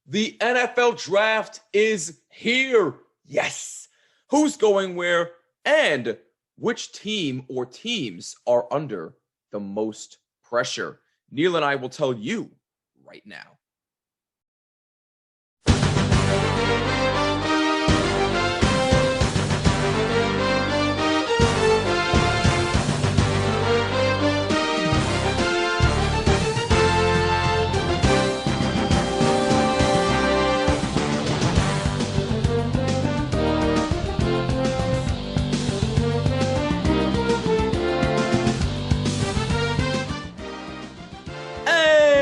The NFL draft is here. Yes. Who's going where and which team or teams are under the most pressure? Neil and I will tell you right now.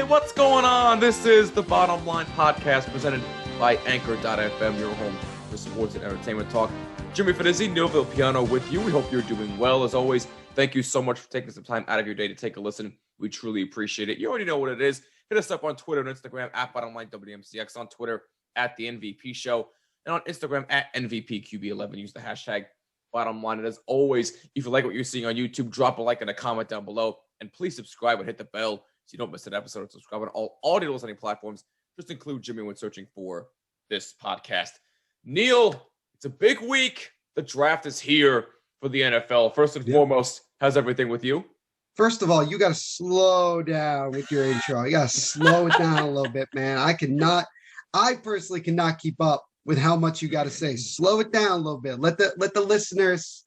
What's going on? This is the Bottom Line Podcast presented by Anchor.fm, your home for sports and entertainment talk. Jimmy Fedizzi, Neil Villapiano with you. We hope you're doing well. As always, thank you so much for taking some time out of your day to take a listen. We truly appreciate it. You already know what it is. Hit us up on Twitter and Instagram at BottomLineWMCX, on Twitter at The MVP Show, and on Instagram at NVPQB11. Use the hashtag BottomLine. And as always, if you like what you're seeing on YouTube, drop a like and a comment down below. And please subscribe and hit the bell so you don't miss an episode, and subscribe on all audio listening platforms. Just include Jimmy when searching for this podcast. Neil, it's a big week. The draft is here for the NFL. First and foremost, how's everything with you? First of all, you got to slow down with your intro. You got to slow it down a little bit, man. I personally cannot keep up with how much you got to say. Slow it down a little bit. Let the listeners,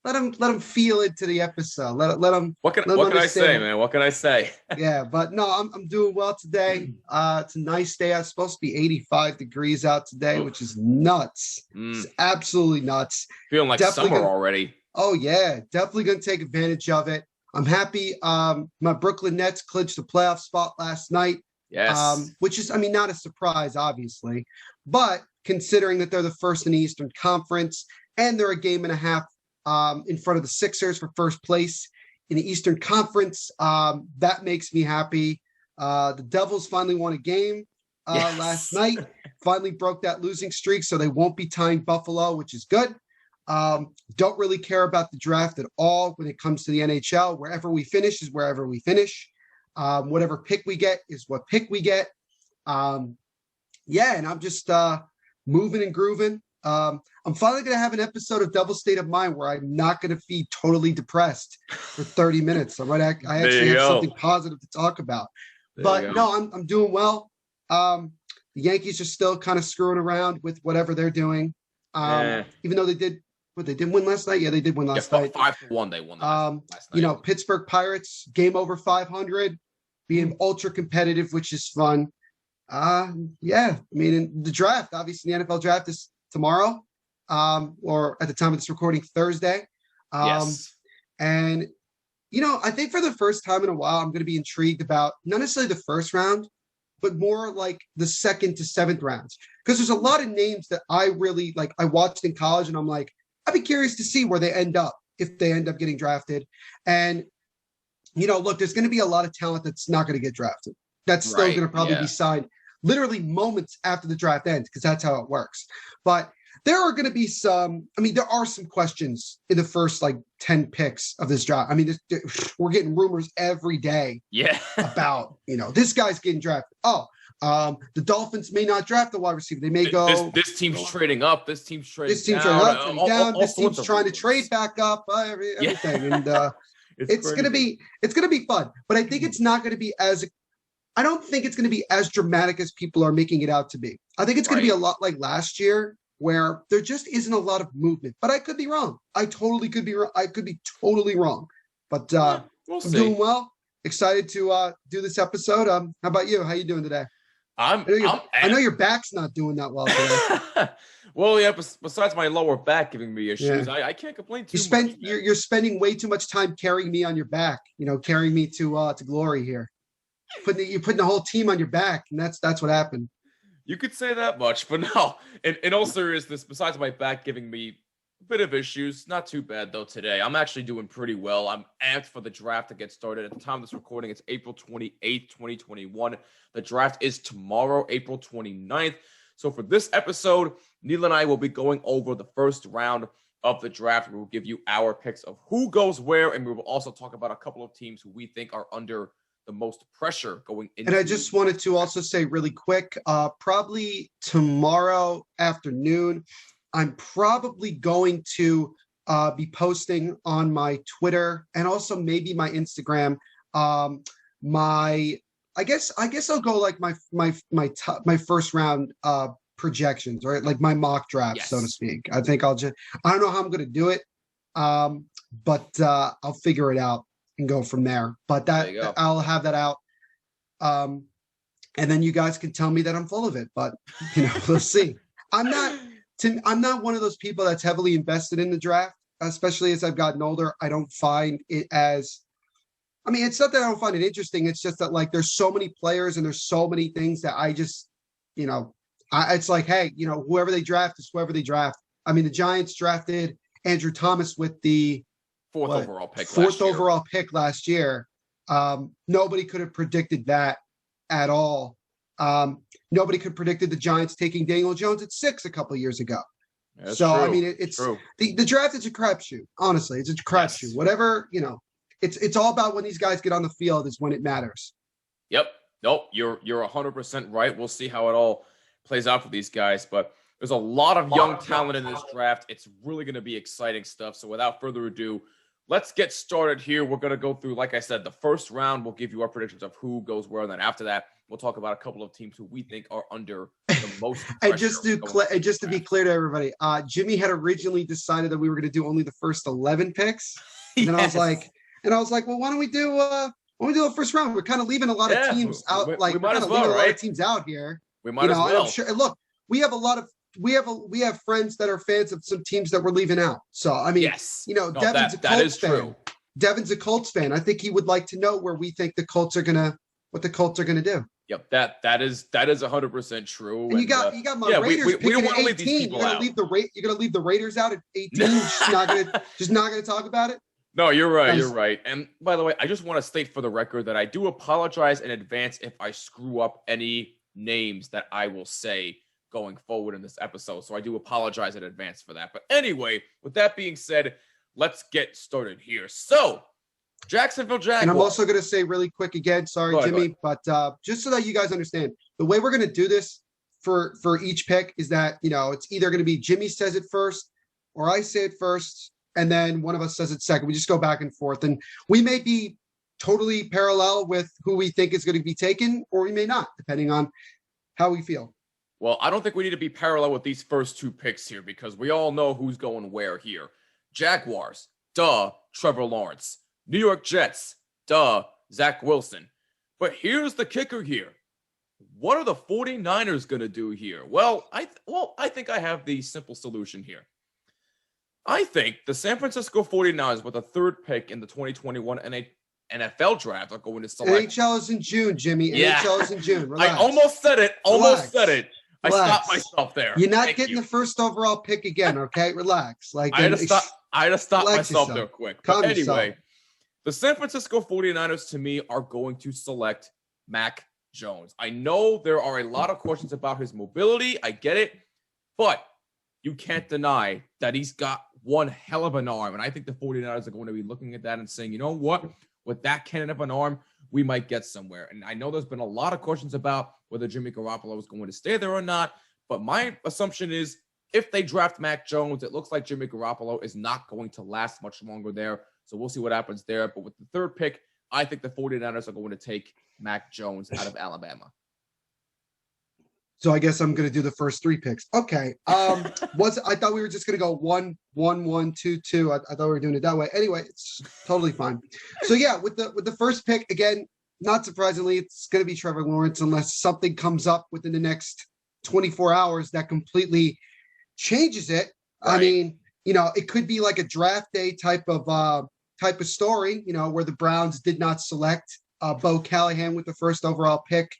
let them feel into the episode. Let them. What can I say, man? What can I say? Yeah, but no, I'm doing well today. It's a nice day. It's supposed to be 85 degrees out today, which is nuts. It's absolutely nuts. Feeling like summer already. Oh yeah, definitely gonna take advantage of it. I'm happy. My Brooklyn Nets clinched the playoff spot last night. Yes. Which is, not a surprise, obviously, but considering that they're the first in the Eastern Conference and they're a game and a half in front of the Sixers for first place in the Eastern Conference. That makes me happy. The Devils finally won a game last night, finally broke that losing streak, so they won't be tying Buffalo, which is good. Don't really care about the draft at all when it comes to the NHL. Wherever we finish is wherever we finish. Whatever pick we get is what pick we get. And I'm just moving and grooving. I'm finally going to have an episode of Double State of Mind where I'm not going to be totally depressed for 30 minutes. I actually have something positive to talk about. No, I'm doing well. The Yankees are still kind of screwing around with whatever they're doing. Even though they did win last night. Yeah, they did win last night. 5-1 they won last night. Pittsburgh Pirates, game over 500, being ultra competitive, which is fun. The draft, obviously the NFL draft is tomorrow, or at the time of this recording, Thursday. Yes. And, I think for the first time in a while, I'm going to be intrigued about not necessarily the first round, but more like the second to seventh rounds. Because there's a lot of names that I really like. I watched in college and I'm like, I'd be curious to see where they end up if they end up getting drafted. And, look, there's going to be a lot of talent that's not going to get drafted. That's still going to probably be signed literally moments after the draft ends, because that's how it works. But there are going to be there are some questions in the first 10 picks of this draft. We're getting rumors every day about, this guy's getting drafted. The Dolphins may not draft the wide receiver. They may go. This team's trading up. This team's trading down. This team's trying to trade back up. Everything. And it's going to be fun. But I think it's not going to be I don't think it's going to be as dramatic as people are making it out to be. I think it's going to be a lot like last year, where there just isn't a lot of movement. But I could be wrong. I totally could be wrong. I could be totally wrong. But we'll see. I'm doing well. Excited to do this episode. How about you? How you doing today? I know your back's not doing that well today. Well, yeah. Besides my lower back giving me issues, I can't complain too much. You're spending way too much time carrying me on your back. Carrying me to glory here. You're putting the whole team on your back, and that's what happened. You could say that much, but no. In all seriousness, besides my back giving me a bit of issues, not too bad though today. I'm actually doing pretty well. I'm amped for the draft to get started. At the time of this recording, it's April 28th, 2021. The draft is tomorrow, April 29th. So for this episode, Neil and I will be going over the first round of the draft. We will give you our picks of who goes where, and we will also talk about a couple of teams who we think are under the most pressure going into. And I just wanted to also say really quick, probably tomorrow afternoon, I'm probably going to be posting on my Twitter and also maybe my Instagram. I guess I'll go like my first round projections, right? Like my mock draft, so to speak. I think I don't know how I'm going to do it, but I'll figure it out and go from there. But I'll have that out. And then you guys can tell me that I'm full of it, but we'll see. I'm not one of those people that's heavily invested in the draft, especially as I've gotten older. I don't find it as, it's not that I don't find it interesting. It's just that like, there's so many players and there's so many things that I just, it's like, hey, whoever they draft is whoever they draft. The Giants drafted Andrew Thomas with the fourth overall pick last year. Nobody could have predicted that at all. Nobody could have predicted the Giants taking Daniel Jones at 6 a couple of years ago. That's so true. It's the draft is a crapshoot. Honestly, it's a crapshoot. Whatever, it's all about when these guys get on the field is when it matters. Yep. Nope. You're 100% right. We'll see how it all plays out for these guys, but there's a lot of young talent in this draft. It's really going to be exciting stuff. So without further ado, let's get started here. We're going to go through, like I said, the first round. We'll give you our predictions of who goes where. And then after that, we'll talk about a couple of teams who we think are under the most pressure. And just to be clear to everybody, Jimmy had originally decided that we were going to do only the first 11 picks. And then I was like, well, why don't we do a first round? We're kind of leaving a lot of teams out. We might as well, right? A lot of teams out here. We might as well. I'm sure, look, we have friends that are fans of some teams that we're leaving out. So yes. Devin's a Colts fan. True. Devin's a Colts fan. I think he would like to know where we think the Colts are gonna do. Yep, that is 100% true. And you got my Raiders we don't want to leave these people out. You're gonna leave the Raiders out at 18. just not gonna talk about it. No, you're right. You're right. And by the way, I just want to state for the record that I do apologize in advance if I screw up any names that I will say going forward in this episode. So I do apologize in advance for that. But anyway, with that being said, let's get started here. So, Jacksonville Jaguars. And I'm also going to say really quick again, sorry, Jimmy, but just so that you guys understand, the way we're going to do this for each pick is that, it's either going to be Jimmy says it first or I say it first, and then one of us says it second. We just go back and forth. And we may be totally parallel with who we think is going to be taken, or we may not, depending on how we feel. Well, I don't think we need to be parallel with these first two picks here because we all know who's going where here. Jaguars, Trevor Lawrence. New York Jets, Zach Wilson. But here's the kicker here. What are the 49ers going to do here? Well, I think I have the simple solution here. I think the San Francisco 49ers with the third pick in the 2021 NFL draft are going to select. NHL is in June, Jimmy. Yeah. NHL is in June. Relax. I almost said it. Relax. I stopped myself there. You're not getting the first overall pick again, okay? Relax. I had to stop myself there quick. But anyway, the San Francisco 49ers to me are going to select Mac Jones. I know there are a lot of questions about his mobility. I get it. But you can't deny that he's got one hell of an arm. And I think the 49ers are going to be looking at that and saying, you know what? With that cannon of an arm, we might get somewhere. And I know there's been a lot of questions about whether Jimmy Garoppolo is going to stay there or not. But my assumption is if they draft Mac Jones, it looks like Jimmy Garoppolo is not going to last much longer there. So we'll see what happens there. But with the third pick, I think the 49ers are going to take Mac Jones out of Alabama. So I guess I'm going to do the first three picks. Okay. I thought we were just going to go 1-1-1-2-2. I thought we were doing it that way. Anyway, it's totally fine. So yeah, with the first pick, again, not surprisingly, it's going to be Trevor Lawrence unless something comes up within the next 24 hours that completely changes it. Right. It could be like a draft day type of story, where the Browns did not select Bo Callahan with the first overall pick.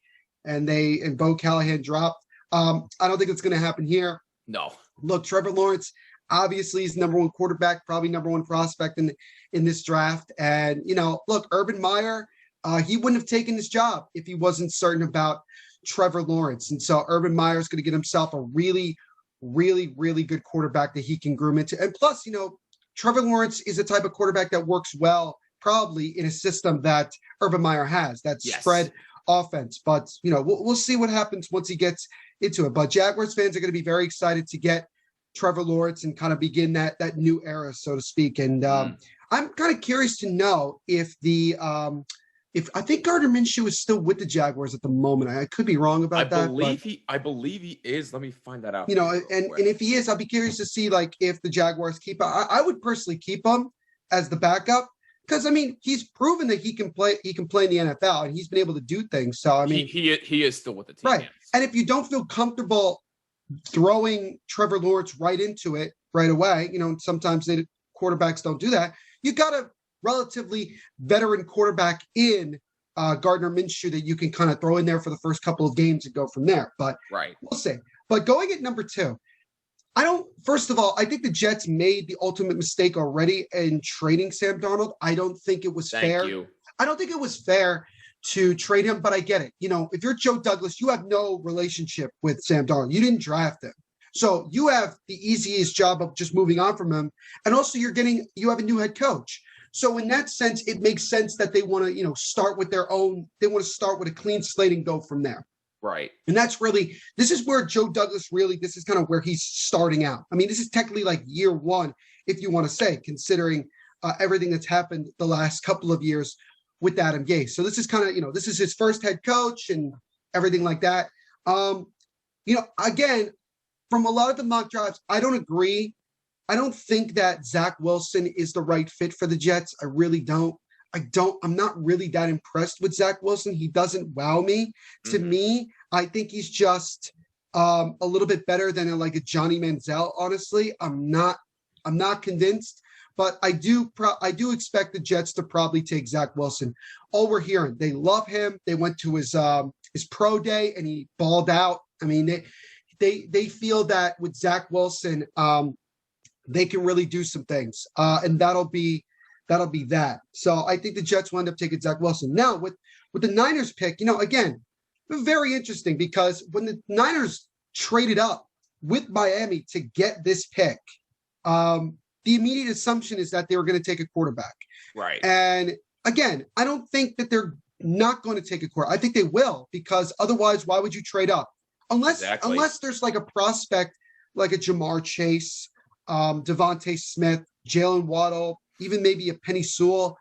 And Bo Callahan dropped. I don't think it's going to happen here. No. Look, Trevor Lawrence obviously is number one quarterback, probably number one prospect in this draft. And, look, Urban Meyer, he wouldn't have taken this job if he wasn't certain about Trevor Lawrence. And so Urban Meyer is going to get himself a really, really, really good quarterback that he can groom into. And plus, Trevor Lawrence is a type of quarterback that works well probably in a system that Urban Meyer has, that spread offense. But, we'll see what happens once he gets into it. But Jaguars fans are going to be very excited to get Trevor Lawrence and kind of begin that new era, so to speak. And I'm kind of curious to know if if I think Gardner Minshew is still with the Jaguars at the moment. I could be wrong about that. I believe he is. Let me find that out. And if he is, I'll be curious to see if the Jaguars keep him. I would personally keep him as the backup because he's proven that he can play. He can play in the NFL and he's been able to do things. So he is still with the team, right? Yes. And if you don't feel comfortable throwing Trevor Lawrence right into it right away, sometimes quarterbacks don't do that. You got a relatively veteran quarterback in Gardner Minshew that you can kind of throw in there for the first couple of games and go from there. But we'll see. But going at number 2, first of all, I think the Jets made the ultimate mistake already in trading Sam Darnold. I don't think it was fair. I don't think it was fair to trade him, but I get it. If you're Joe Douglas, you have no relationship with Sam Darnold. You didn't draft him. So you have the easiest job of just moving on from him. And also you have a new head coach. So in that sense, it makes sense that they want to, start with their own. They want to start with a clean slate and go from there. Right. And this is where Joe Douglas this is kind of where he's starting out. This is technically like year 1, if you want to say, considering everything that's happened the last couple of years with Adam Gase. So this is kind of, this is his first head coach and everything like that. Again, from a lot of the mock drafts, I don't agree. I don't think that Zach Wilson is the right fit for the Jets. I really don't. I'm not really that impressed with Zach Wilson. He doesn't wow me. To me, I think he's just a little bit better than a Johnny Manziel. Honestly, I'm not convinced, but I do expect the Jets to probably take Zach Wilson. All we're hearing, they love him. They went to his pro day and he balled out. They feel that with Zach Wilson, they can really do some things, and that'll be that. So I think the Jets will end up taking Zach Wilson. Now with the Niners pick, again, very interesting because when the Niners traded up with Miami to get this pick, the immediate assumption is that they were going to take a quarterback. Right. And again, I don't think that they're not going to take a quarterback. I think they will, because otherwise, why would you trade up? Unless there's a prospect like a Jamar Chase, Devonta Smith, Jalen Waddle, even maybe a Penny Sewell.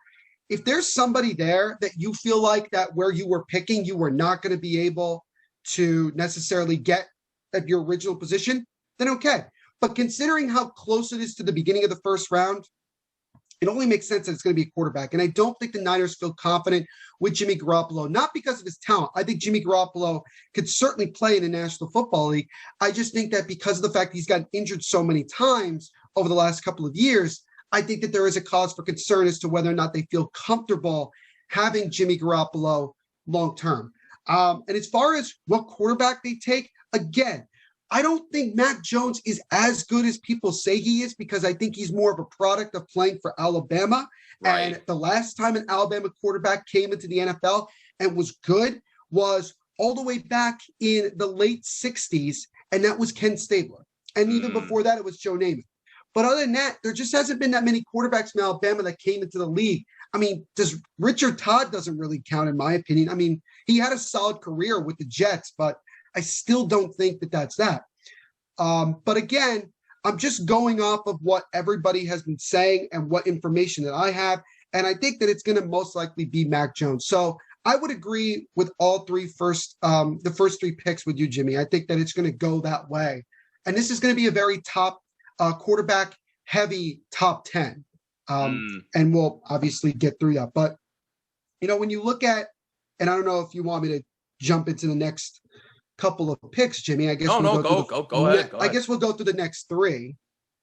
If there's somebody there that you feel like that where you were picking, you were not going to be able to necessarily get at your original position, then okay. But considering how close it is to the beginning of the first round, it only makes sense that it's going to be a quarterback. And I don't think the Niners feel confident with Jimmy Garoppolo, not because of his talent. I think Jimmy Garoppolo could certainly play in the National Football League. I just think that because of the fact he's gotten injured so many times over the last couple of years, I think that there is a cause for concern as to whether or not they feel comfortable having Jimmy Garoppolo long-term. And as far as what quarterback they take, again, I don't think Mac Jones is as good as people say he is, because I think he's more of a product of playing for Alabama. Right. And the last time an Alabama quarterback came into the NFL and was good was all the way back in the late 60s, and that was Ken Stabler. And even before that, it was Joe Namath. But other than that, there just hasn't been that many quarterbacks from Alabama that came into the league. Richard Todd doesn't really count, in my opinion. He had a solid career with the Jets, but I still don't think that that's that. But again, I'm just going off of what everybody has been saying and what information that I have. And I think that it's going to most likely be Mac Jones. So I would agree with all the first 3 picks with you, Jimmy. I think that it's going to go that way. And this is going to be a very top quarterback heavy top 10. And we'll obviously get through that. But, when you look at, and I don't know if you want me to jump into the next couple of picks, Jimmy. I guess go ahead. I guess we'll go through the next 3.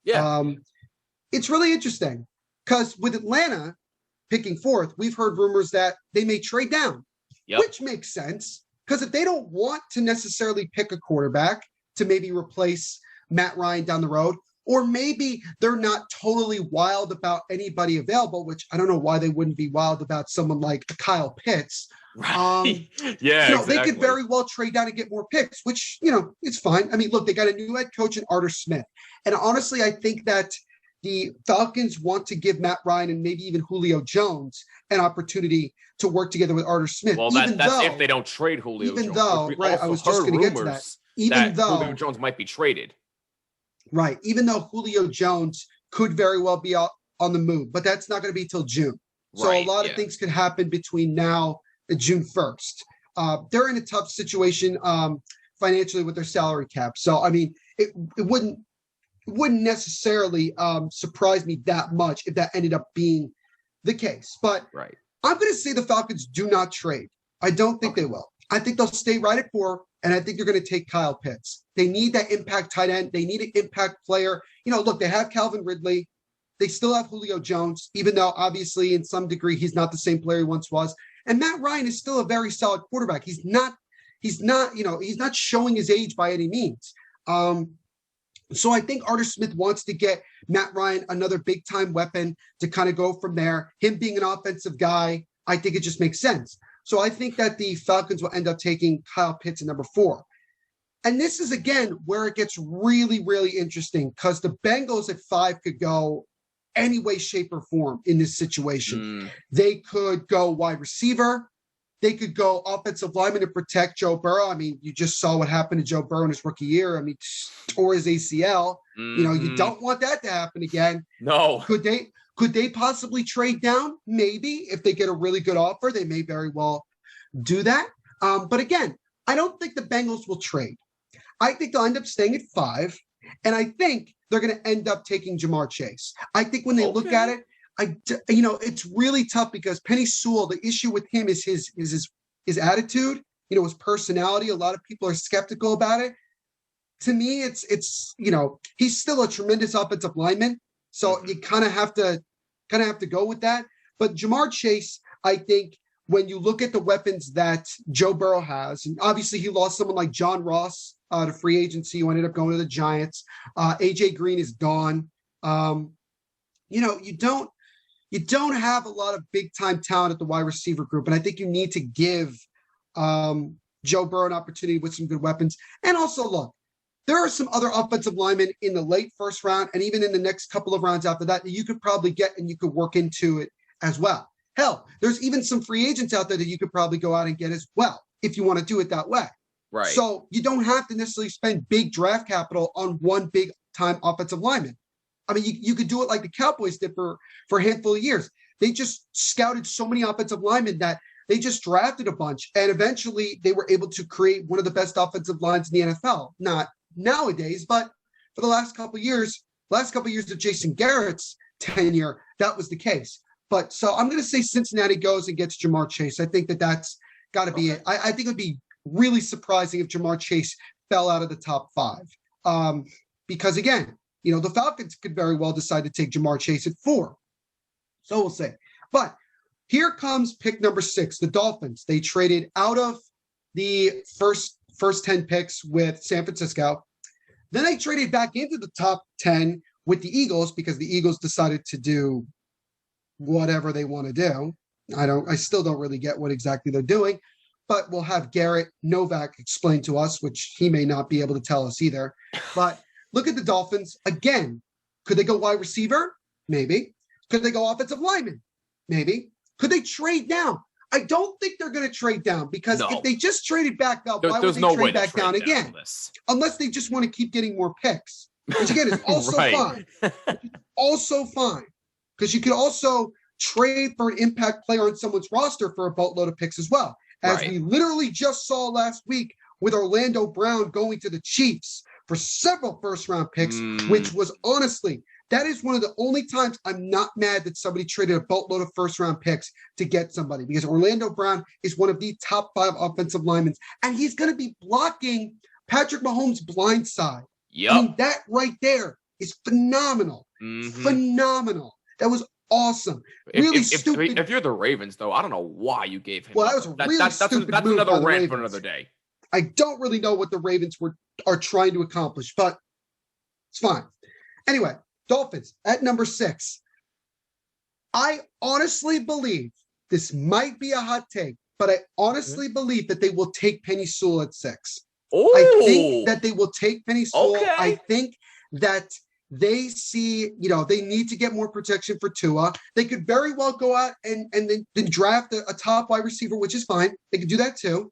Yeah. It's really interesting because with Atlanta picking 4th, we've heard rumors that they may trade down, which makes sense because if they don't want to necessarily pick a quarterback to maybe replace Matt Ryan down the road, or maybe they're not totally wild about anybody available, which I don't know why they wouldn't be wild about someone like Kyle Pitts. Right. Exactly. They could very well trade down and get more picks, which, it's fine. Look, they got a new head coach in Arthur Smith. And honestly, I think that the Falcons want to give Matt Ryan and maybe even Julio Jones an opportunity to work together with Arthur Smith. Well, that's if they don't trade Julio Jones. I was just going to get to that. Julio Jones might be traded. Right. Even though Julio Jones could very well be on the move, but that's not going to be till June. So a lot of things could happen between now and June 1st. They're in a tough situation financially with their salary cap. So, I mean, it wouldn't necessarily surprise me that much if that ended up being the case. But I'm going to say the Falcons do not trade. I don't think they will. I think they'll stay right at 4, and I think they're going to take Kyle Pitts. They need that impact tight end. They need an impact player. Look, they have Calvin Ridley. They still have Julio Jones, even though obviously in some degree he's not the same player he once was. And Matt Ryan is still a very solid quarterback. He's not showing his age by any means. So I think Arthur Smith wants to get Matt Ryan another big time weapon to kind of go from there. Him being an offensive guy, I think it just makes sense. So I think that the Falcons will end up taking Kyle Pitts at number 4. And this is, again, where it gets really, really interesting because the Bengals at 5 could go any way, shape, or form in this situation. They could go wide receiver. They could go offensive lineman to protect Joe Burrow. I mean, you just saw what happened to Joe Burrow in his rookie year. I mean, tore his ACL. You don't want that to happen again. No. Could they possibly trade down? Maybe. If they get a really good offer, they may very well do that. But again, I don't think the Bengals will trade. I think they'll end up staying at 5. And I think they're going to end up taking Jamar Chase. I think when they look at it, it's really tough because Penny Sewell, the issue with him is his attitude, his personality. A lot of people are skeptical about it. To me, it's he's still a tremendous offensive lineman. So you kind of have to go with that. But Jamar Chase, I think when you look at the weapons that Joe Burrow has, and obviously he lost someone like John Ross to free agency who ended up going to the Giants. AJ Green is gone. You don't have a lot of big time talent at the wide receiver group. And I think you need to give Joe Burrow an opportunity with some good weapons. And also, look, there are some other offensive linemen in the late first round and even in the next couple of rounds after that you could probably get and you could work into it as well. Hell, there's even some free agents out there that you could probably go out and get as well if you want to do it that way. Right. So you don't have to necessarily spend big draft capital on one big time offensive lineman. I mean, you could do it like the Cowboys did for a handful of years. They just scouted so many offensive linemen that they just drafted a bunch, and eventually they were able to create one of the best offensive lines in the NFL. Not nowadays, but for the last couple of years of Jason Garrett's tenure, that was the case. But so I'm going to say Cincinnati goes and gets Jamar Chase. I think that's got to be it. I think it would be really surprising if Jamar Chase fell out of the top 5. Because again, the Falcons could very well decide to take Jamar Chase at 4. So we'll see. But here comes pick number 6, the Dolphins. They traded out of the first 10 picks with San Francisco. Then they traded back into the top 10 with the Eagles because the Eagles decided to do whatever they want to do. I still don't really get what exactly they're doing, but we'll have Garrett Novak explain to us, which he may not be able to tell us either. But look at the Dolphins. Again, could they go wide receiver? Maybe. Could they go offensive lineman? Maybe. Could they trade down? I don't think they're going to trade down because if they just traded back up, why would they trade back down again? Unless they just want to keep getting more picks, which again is also fine. Also fine. Because you could also trade for an impact player on someone's roster for a boatload of picks as well. As we literally just saw last week with Orlando Brown going to the Chiefs for several first-round picks, which was honestly, that is one of the only times I'm not mad that somebody traded a boatload of first-round picks to get somebody, because Orlando Brown is one of the top 5 offensive linemen, and he's going to be blocking Patrick Mahomes' blind side. I mean, that right there is phenomenal. Phenomenal. That was awesome. Stupid. If you're the Ravens, though, I don't know why you gave him. Well, that was a really stupid that's move another by the rant Ravens. for another day. I don't really know what the Ravens are trying to accomplish, but it's fine. Anyway, Dolphins at number 6. I honestly believe this might be a hot take, but I honestly believe that they will take Penny Sewell at 6. I think that they will take Penny Sewell. I think that they see, they need to get more protection for Tua. They could very well go out and then draft a top wide receiver, which is fine. They could do that too.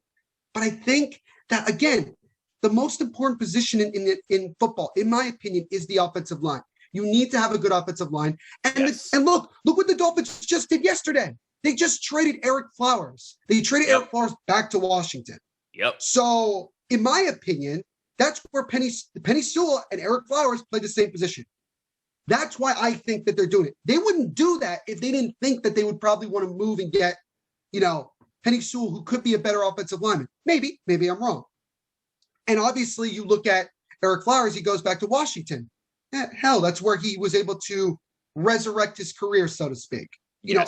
But I think that, again, the most important position in football, in my opinion, is the offensive line. You need to have a good offensive line. And look what the Dolphins just did yesterday. They just traded Eric Flowers. They traded Eric Flowers back to Washington. Yep. So, in my opinion, that's where Penny Sewell and Eric Flowers play the same position. That's why I think that they're doing it. They wouldn't do that if they didn't think that they would probably want to move and get, Penny Sewell, who could be a better offensive lineman. Maybe I'm wrong. And obviously, you look at Eric Flowers, he goes back to Washington. Hell, that's where he was able to resurrect his career, so to speak.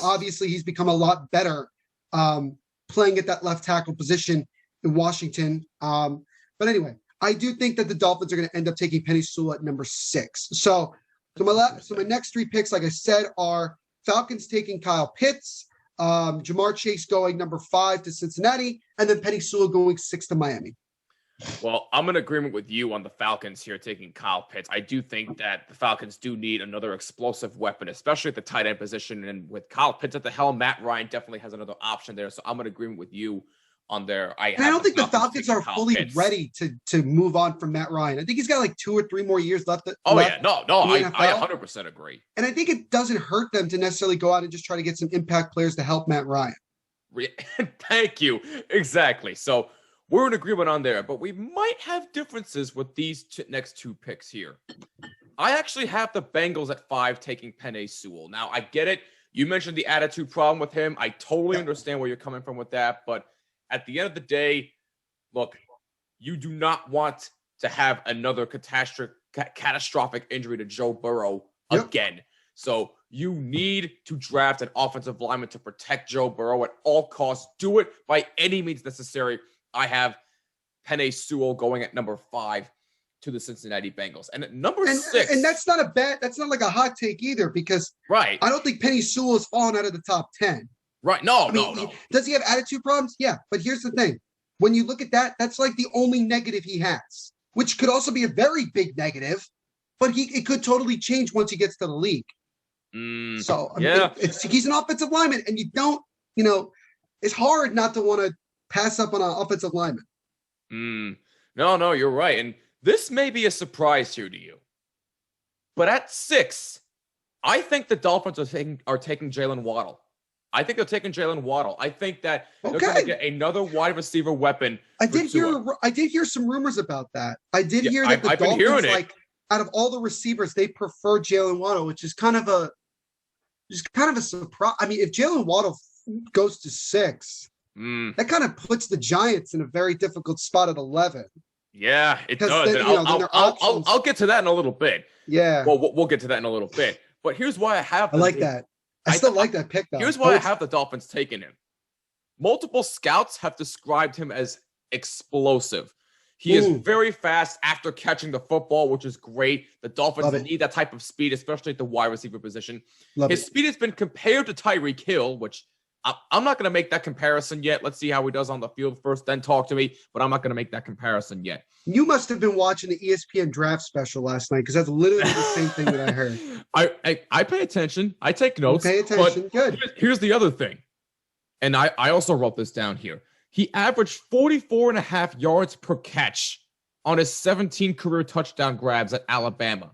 Obviously, he's become a lot better playing at that left tackle position in Washington. But anyway, I do think that the Dolphins are going to end up taking Penny Sewell at number 6. So my next 3 picks, like I said, are Falcons taking Kyle Pitts, Jamar Chase going number 5 to Cincinnati, and then Penny Sewell going 6 to Miami. Well, I'm in agreement with you on the Falcons here taking Kyle Pitts. I do think that the Falcons do need another explosive weapon, especially at the tight end position. And with Kyle Pitts at the helm, Matt Ryan definitely has another option there. So I'm in agreement with you on there. I don't think the Falcons are fully ready to move on from Matt Ryan. I think he's got like 2 or 3 more years left. I 100% agree. And I think it doesn't hurt them to necessarily go out and just try to get some impact players to help Matt Ryan. Thank you. Exactly. So we're in agreement on there, but we might have differences with these next 2 picks here. I actually have the Bengals at 5 taking Penei Sewell. Now, I get it. You mentioned the attitude problem with him. I totally understand where you're coming from with that, but at the end of the day, look, you do not want to have another catastrophic injury to Joe Burrow again. So you need to draft an offensive lineman to protect Joe Burrow at all costs. Do it by any means necessary. I have Penei Sewell going at number 5 to the Cincinnati Bengals. And at number 6. And that's not like a hot take either, because I don't think Penei Sewell has fallen out of the top 10. Right. No. Does he have attitude problems? Yeah. But here's the thing. When you look at that, that's like the only negative he has, which could also be a very big negative, but it could totally change once he gets to the league. So he's an offensive lineman, and you don't, it's hard not to want to pass up on an offensive lineman. No, you're right. And this may be a surprise here to you. But at 6, I think the Dolphins are taking Jalen Waddle. I think they're taking Jalen Waddle. I think that they're going to get another wide receiver weapon. I did hear some rumors about that. I did hear that the Dolphins, out of all the receivers, they prefer Jalen Waddle, which is kind of a surprise. I mean, if Jalen Waddle goes to 6, that kind of puts the Giants in a very difficult spot at 11. Yeah, it does. I'll get to that in a little bit. Yeah. Well, we'll get to that in a little bit. But here's why I like that. I still like that pick, though. Here's why I have the Dolphins taking him. Multiple scouts have described him as explosive. He is very fast after catching the football, which is great. The Dolphins need that type of speed, especially at the wide receiver position. His speed has been compared to Tyreek Hill, which I'm not going to make that comparison yet. Let's see how he does on the field first, then talk to me. But I'm not going to make that comparison yet. You must have been watching the ESPN draft special last night, because that's literally the same thing that I heard. I pay attention. I take notes. You pay attention. Good. Here's the other thing. And I also wrote this down here. He averaged 44.5 yards per catch on his 17 career touchdown grabs at Alabama.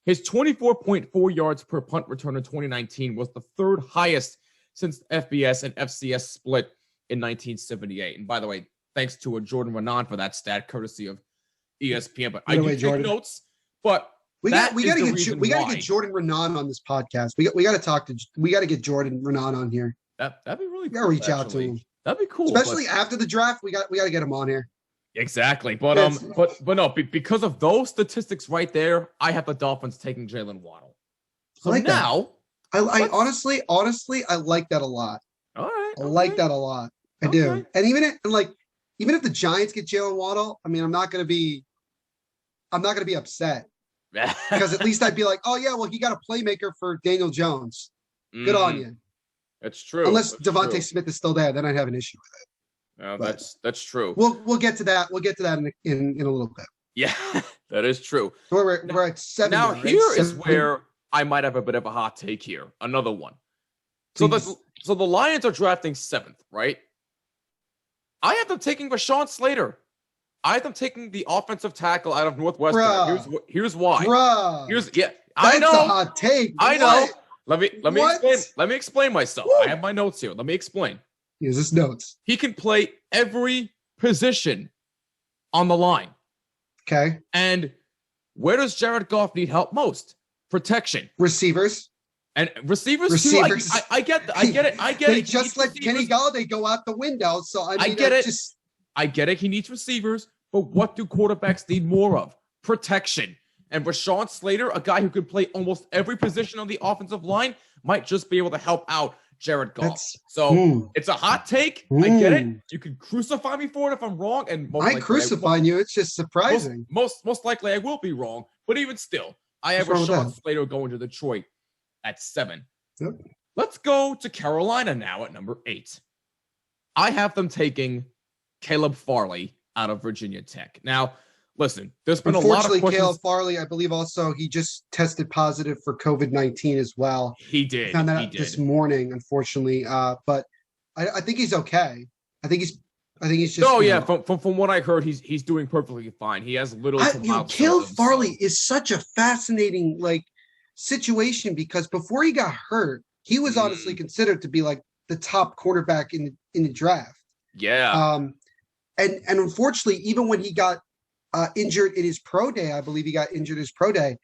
His 24.4 yards per punt return in 2019 was the 3rd highest since FBS and FCS split in 1978. And by the way, thanks to Jordan Renan for that stat, courtesy of ESPN. But I do take notes. But we got to get Jordan Renan on this podcast. We got to get Jordan Renan on here. That'd be really cool. We got to reach out to him. That'd be cool, especially after the draft. We got to get him on here. Exactly, but no, because of those statistics right there, I have the Dolphins taking Jalen Waddle. So I like now, I honestly, I like that a lot. All right, I like that a lot. I do, and even if the Giants get Jalen Waddle, I mean, I'm not gonna be upset because at least I'd be like, oh yeah, well he got a playmaker for Daniel Jones. Good on you. That's true. Unless Devonta Smith is still there, then I'd have an issue with it. That's true. We'll get to that. We'll get to that in a little bit. Yeah, That is true. So we're at 7 now. right? Here is 7. where I might have a bit of a hot take here. Another one. So the Lions are drafting 7th, right? I have them taking Rashawn Slater. I have them taking the offensive tackle out of Northwestern. Here's why. I know. That's a hot take. I know. Let me explain myself. Woo. I have my notes here. Let me explain. Here's his notes. He can play every position on the line. Okay. And where does Jared Goff need help most? Protection. Receivers. And receivers too. I get it. They just let Kenny Galladay go out the window. So I get it. I get it. He needs receivers, but what do quarterbacks need more of? Protection. And Rashawn Slater, a guy who could play almost every position on the offensive line, might just be able to help out Jared Goff. It's a hot take. I get it. You can crucify me for it if I'm wrong. And I ain't crucifying you. It's just surprising. Most likely I will be wrong. But even still, I have Rashawn Slater going to Detroit at 7. Yep. Let's go to Carolina now at number 8. I have them taking Caleb Farley out of Virginia Tech. Now, listen, there's been a lot of questions. Unfortunately, Caleb Farley, I believe also he just tested positive for COVID-19 as well. He did. I found that out this morning, unfortunately. But I think he's okay. I think he's just. Oh yeah, from what I heard, he's doing perfectly fine. He has little. Caleb Farley is such a fascinating situation because before he got hurt, he was honestly considered to be like the top quarterback in the draft. Yeah. And unfortunately, even when he got injured in his pro day, I believe he got injured his pro day.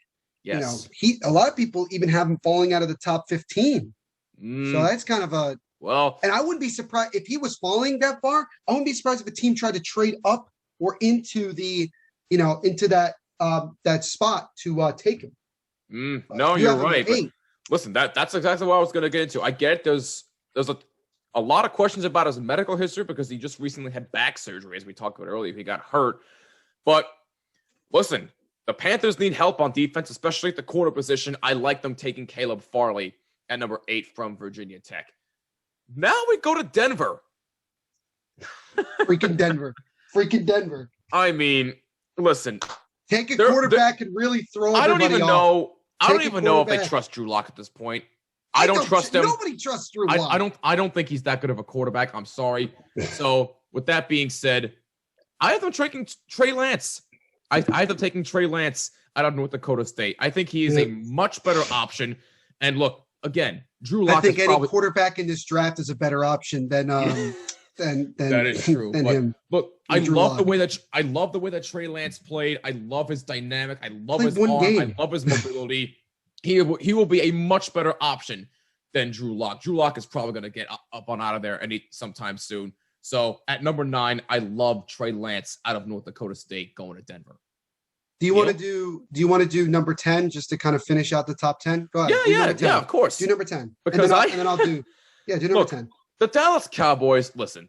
Yes. A lot of people even have him falling out of the top 15. So that's kind of and I wouldn't be surprised if he was falling that far. I wouldn't be surprised if a team tried to trade up or into the, into that spot to take him. No, you're right. But listen, that's exactly what I was going to get into. I get there's a lot of questions about his medical history because he just recently had back surgery, as we talked about earlier. He got hurt. But listen, the Panthers need help on defense, especially at the corner position. I like them taking Caleb Farley at number 8 from Virginia Tech. Now we go to Denver. Freaking Denver. I mean, listen. Take a quarterback and really throw everybody off. I don't even know if they trust Drew Lock at this point. I don't trust him. Nobody trusts Drew Lock. I don't think he's that good of a quarterback. I'm sorry. So with that being said, I have them taking Trey Lance. I have them taking Trey Lance out of North Dakota State. I think he is a much better option. And look, again, Drew Lock. I think any quarterback in this draft is a better option than that is true. Than him. Look, I love the way that Trey Lance played. I love his dynamic. I love his arm. I love his mobility. He will be a much better option than Drew Lock. Drew Lock is probably going to get up on out of there sometime soon. So at number 9, I love Trey Lance out of North Dakota State going to Denver. Do you want to do number 10 just to kind of finish out the top 10? Go ahead. Yeah, of course. Do number 10. Because and then I'll do number 10. The Dallas Cowboys, listen.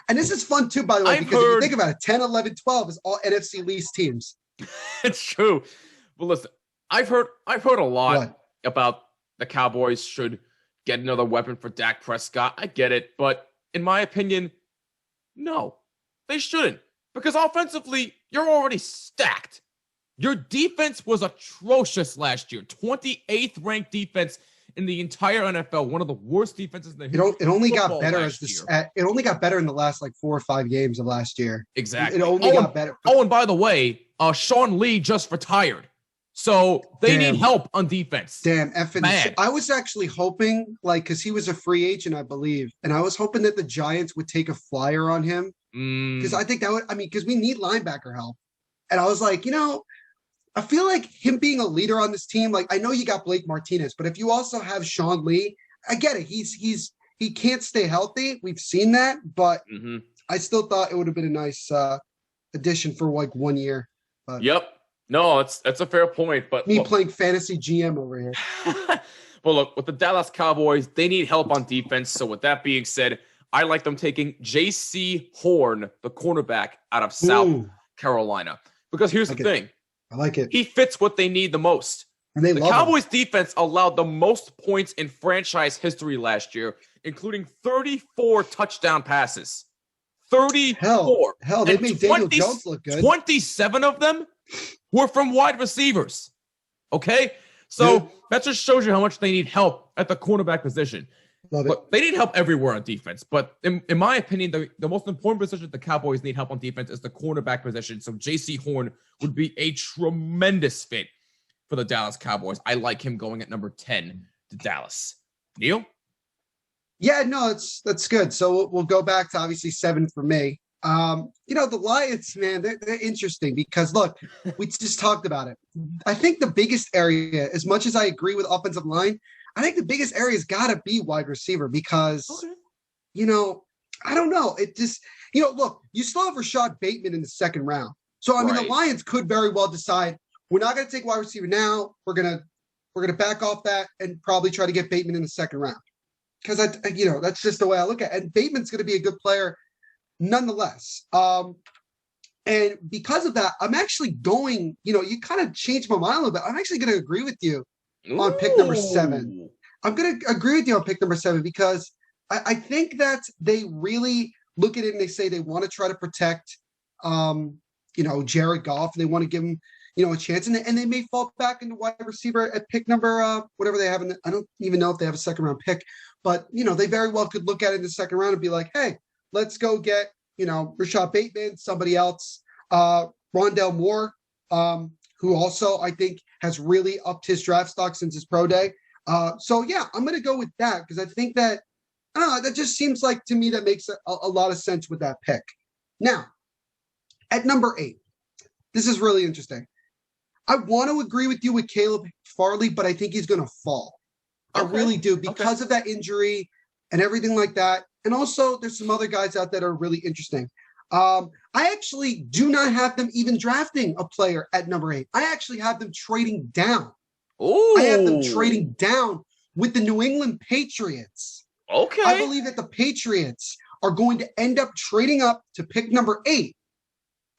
And this is fun too, by the way, because if you think about it, 10, 11, 12 is all NFC least teams. It's true. But listen, I've heard a lot about the Cowboys should get another weapon for Dak Prescott. I get it, but in my opinion, no, they shouldn't. Because offensively, you're already stacked. Your defense was atrocious last year. 28th ranked defense in the entire NFL. One of the worst defenses in the history. It only got better it only got better in the last 4 or 5 games of last year. Exactly. It only got better. Oh, and by the way, Sean Lee just retired. So they need help on defense. Damn, I was actually hoping, because he was a free agent, I believe, and I was hoping that the Giants would take a flyer on him because I think that would. Because we need linebacker help, and I was like, I feel like him being a leader on this team. I know you got Blake Martinez, but if you also have Sean Lee, I get it. He can't stay healthy. We've seen that, but I still thought it would have been a nice addition for 1 year. But. Yep. No, that's a fair point. But playing fantasy GM over here. Well, look, with the Dallas Cowboys, they need help on defense. So with that being said, I like them taking J.C. Horn, the cornerback out of South Carolina. Because here's the thing. I like it. He fits what they need the most. And the Cowboys defense allowed the most points in franchise history last year, including 34 touchdown passes. 34. Hell, they made Daniel Jones look good. 27 of them who are from wide receivers. Okay? So that just shows you how much they need help at the cornerback position. But they need help everywhere on defense. But in my opinion, the most important position the Cowboys need help on defense is the cornerback position. So J.C. Horn would be a tremendous fit for the Dallas Cowboys. I like him going at number 10 to Dallas. Neil? Yeah, no, that's good. So we'll go back to obviously 7 for me. The Lions, man, they're interesting because, look, we just talked about it. I think the biggest area, as much as I agree with offensive line, I think the biggest area has got to be wide receiver because, I don't know. It just, look, you still have Rashad Bateman in the second round. So, I mean, the Lions could very well decide we're not going to take wide receiver now. We're going to back off that and probably try to get Bateman in the second round. Because, that's just the way I look at it. And Bateman's going to be a good player nonetheless. And because of that, I'm actually going, you kind of changed my mind a little bit. I'm actually going to agree with you on pick number 7. I'm going to agree with you on pick number 7 because I think that they really look at it and they say they want to try to protect, Jared Goff. And they want to give him, a chance. And they may fall back into wide receiver at pick number, whatever they have. I don't even know if they have a second round pick. But, they very well could look at it in the second round and be like, hey, let's go get, Rashad Bateman, somebody else, Rondell Moore, who also I think has really upped his draft stock since his pro day. I'm going to go with that because I think that, I don't know, that just seems like to me that makes a lot of sense with that pick. Now, at number 8, this is really interesting. I want to agree with you with Caleb Farley, but I think he's going to fall. I really do because of that injury and everything like that. And also there's some other guys out that are really interesting. I actually do not have them even drafting a player at number 8. I actually have them trading down. Ooh. I have them trading down with the New England Patriots. Okay. I believe that the Patriots are going to end up trading up to pick number 8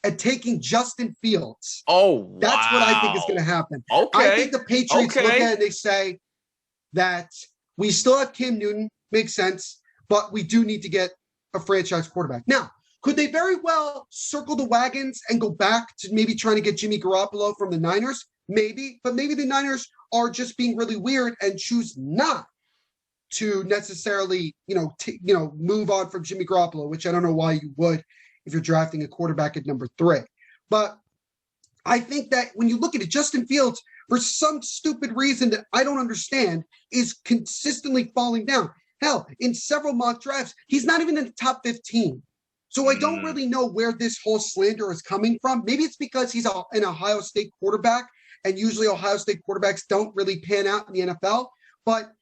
and taking Justin Fields. Oh, wow. That's what I think is going to happen. Okay. I think the Patriots look at it and they say that we still have Cam Newton, makes sense, but we do need to get a franchise quarterback. Now, could they very well circle the wagons and go back to maybe trying to get Jimmy Garoppolo from the Niners? Maybe, but maybe the Niners are just being really weird and choose not to necessarily, move on from Jimmy Garoppolo, which I don't know why you would if you're drafting a quarterback at number 3. But I think that when you look at it, Justin Fields, for some stupid reason that I don't understand, is consistently falling down. Hell, in several mock drafts, he's not even in the top 15. So I don't really know where this whole slander is coming from. Maybe it's because he's an Ohio State quarterback, and usually Ohio State quarterbacks don't really pan out in the NFL. But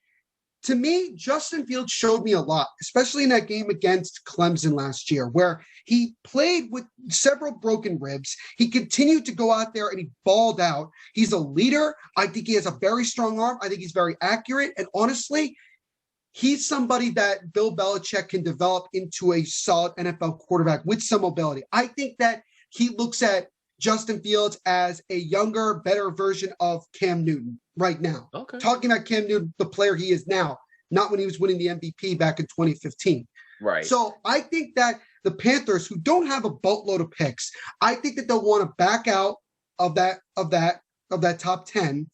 to me, Justin Fields showed me a lot, especially in that game against Clemson last year, where he played with several broken ribs. He continued to go out there and he balled out. He's a leader. I think he has a very strong arm. I think he's very accurate. And honestly, he's somebody that Bill Belichick can develop into a solid NFL quarterback with some mobility. I think that he looks at Justin Fields as a younger, better version of Cam Newton right now. Okay. Talking about Cam Newton, the player he is now, not when he was winning the MVP back in 2015. Right. So I think that the Panthers, who don't have a boatload of picks, I think that they'll want to back out of that top 10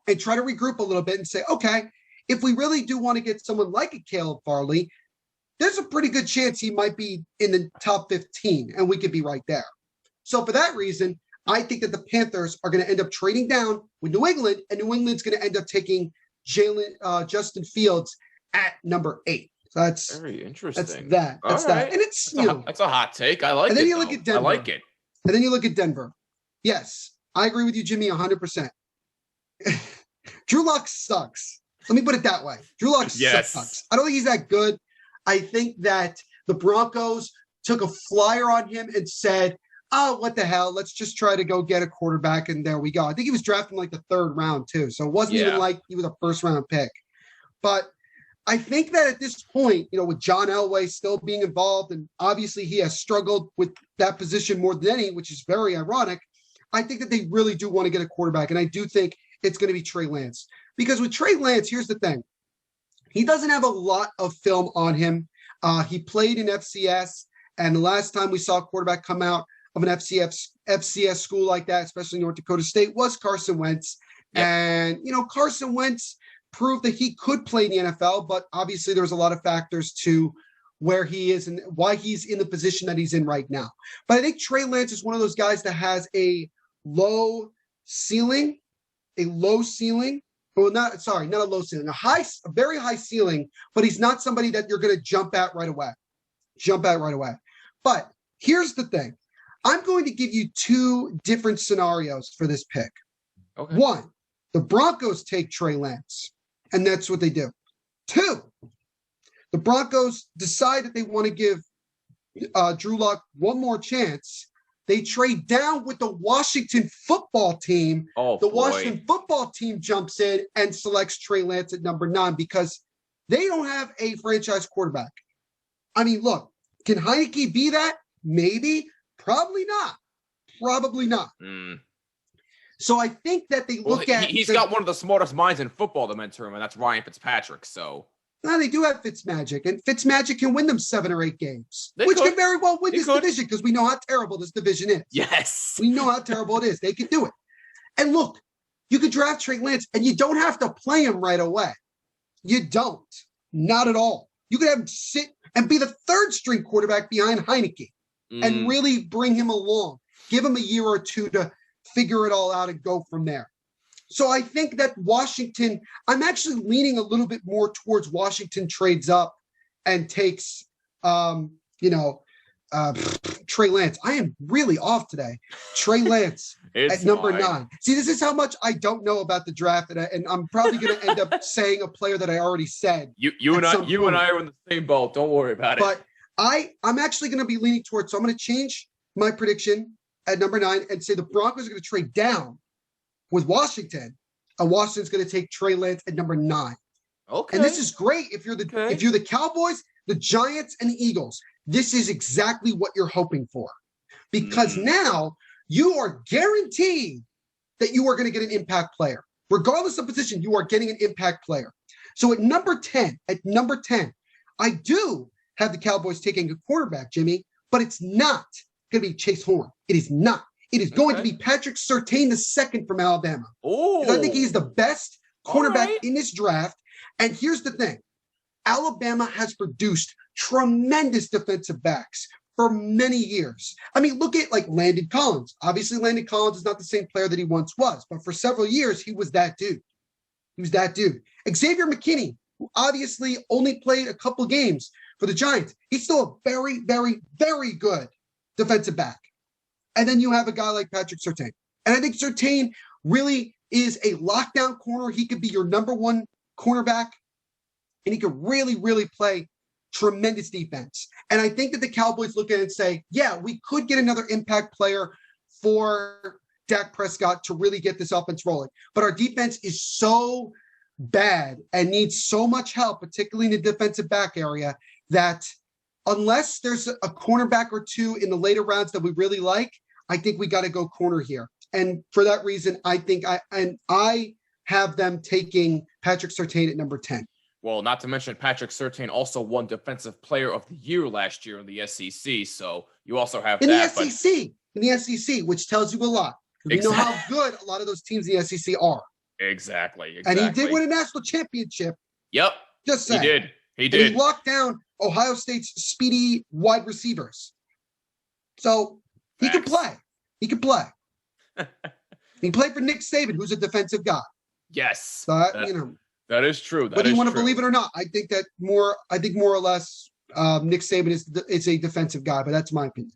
and try to regroup a little bit and say, okay, if we really do want to get someone like a Caleb Farley, there's a pretty good chance he might be in the top 15 and we could be right there. So for that reason, I think that the Panthers are going to end up trading down with New England, and New England's going to end up taking Justin Fields at number 8. So that's very interesting. That's that. And it's that's a hot take. I like it. And then you look at Denver. I like it. And then you look at Denver. Yes, I agree with you, Jimmy, 100%. Drew Lock sucks. Let me put it that way. Drew Lock sucks. I don't think he's that good. I think that the Broncos took a flyer on him and said, oh, what the hell? Let's just try to go get a quarterback, and there we go. I think he was drafted like the 3rd round, too. So it wasn't even like he was a first-round pick. But I think that at this point, with John Elway still being involved, and obviously he has struggled with that position more than any, which is very ironic, I think that they really do want to get a quarterback, and I do think it's going to be Trey Lance. Because with Trey Lance, here's the thing. He doesn't have a lot of film on him. He played in FCS, and the last time we saw a quarterback come out of an FCS school like that, especially North Dakota State, was Carson Wentz. Yep. And, Carson Wentz proved that he could play in the NFL, but obviously there was a lot of factors to where he is and why he's in the position that he's in right now. But I think Trey Lance is one of those guys that has a low ceiling. Well, not a low ceiling, a very high ceiling, but he's not somebody that you're going to jump at right away. But here's the thing. I'm going to give you two different scenarios for this pick. Okay. One, the Broncos take Trey Lance, and that's what they do. Two, the Broncos decide that they want to give Drew Lock one more chance. They trade down with the Washington football team. Washington football team jumps in and selects Trey Lance at number 9 because they don't have a franchise quarterback. I mean, look, can Heineke be that? Maybe. Probably not. Mm. So I think that they look at... He's got one of the smartest minds in football to mentor him, and that's Ryan Fitzpatrick, so... No, they do have Fitzmagic, and Fitzmagic can win them 7 or 8 games, which could very well win this division because we know how terrible this division is. Yes. We know how terrible it is. They could do it. And look, you could draft Trey Lance, and you don't have to play him right away. You don't. Not at all. You could have him sit and be the 3rd string quarterback behind Heineke and really bring him along. Give him a year or 2 to figure it all out and go from there. So I think that Washington, I'm actually leaning a little bit more towards Washington trades up and takes, Trey Lance. I am really off today. Trey Lance at number 9. See, this is how much I don't know about the draft, and I'm probably going to end up saying a player that I already said. You and I are in the same boat. Don't worry about it. But I'm actually going to be leaning towards, so I'm going to change my prediction at number 9 and say the Broncos are going to trade down with Washington, and Washington's going to take Trey Lance at number 9. Okay. And this is great if you're the Cowboys, the Giants, and the Eagles. This is exactly what you're hoping for, because now you are guaranteed that you are going to get an impact player, regardless of position. You are getting an impact player. So at number 10, I do have the Cowboys taking a quarterback, Jimmy, but it's not going to be Chase Horn. It is not. It is going to be Patrick Surtain II from Alabama. Oh, I think he's the best quarterback in this draft. And here's the thing. Alabama has produced tremendous defensive backs for many years. I mean, look at Landon Collins. Obviously, Landon Collins is not the same player that he once was, but for several years, he was that dude. Xavier McKinney, who obviously only played a couple games for the Giants. He's still a very, very, very good defensive back. And then you have a guy like Patrick Surtain. And I think Surtain really is a lockdown corner. He could be your number 1 cornerback, and he could really, really play tremendous defense. And I think that the Cowboys look at it and say, yeah, we could get another impact player for Dak Prescott to really get this offense rolling. But our defense is so bad and needs so much help, particularly in the defensive back area, that unless there's a cornerback or 2 in the later rounds that we really like, I think we got to go corner here. And for that reason, I think I have them taking Patrick Surtain at number 10. Well, not to mention Patrick Surtain also won Defensive Player of the Year last year in the SEC. So you also have in the SEC, which tells you a lot. We know how good a lot of those teams in the SEC are. Exactly. And he did win a national championship. Yep. Just saying. He did. And he locked down Ohio State's speedy wide receivers. So he can play. He can play. He played for Nick Saban, who's a defensive guy. Yes. But, that is true. Whether you want to believe it or not, I think more or less Nick Saban is a defensive guy, but that's my opinion.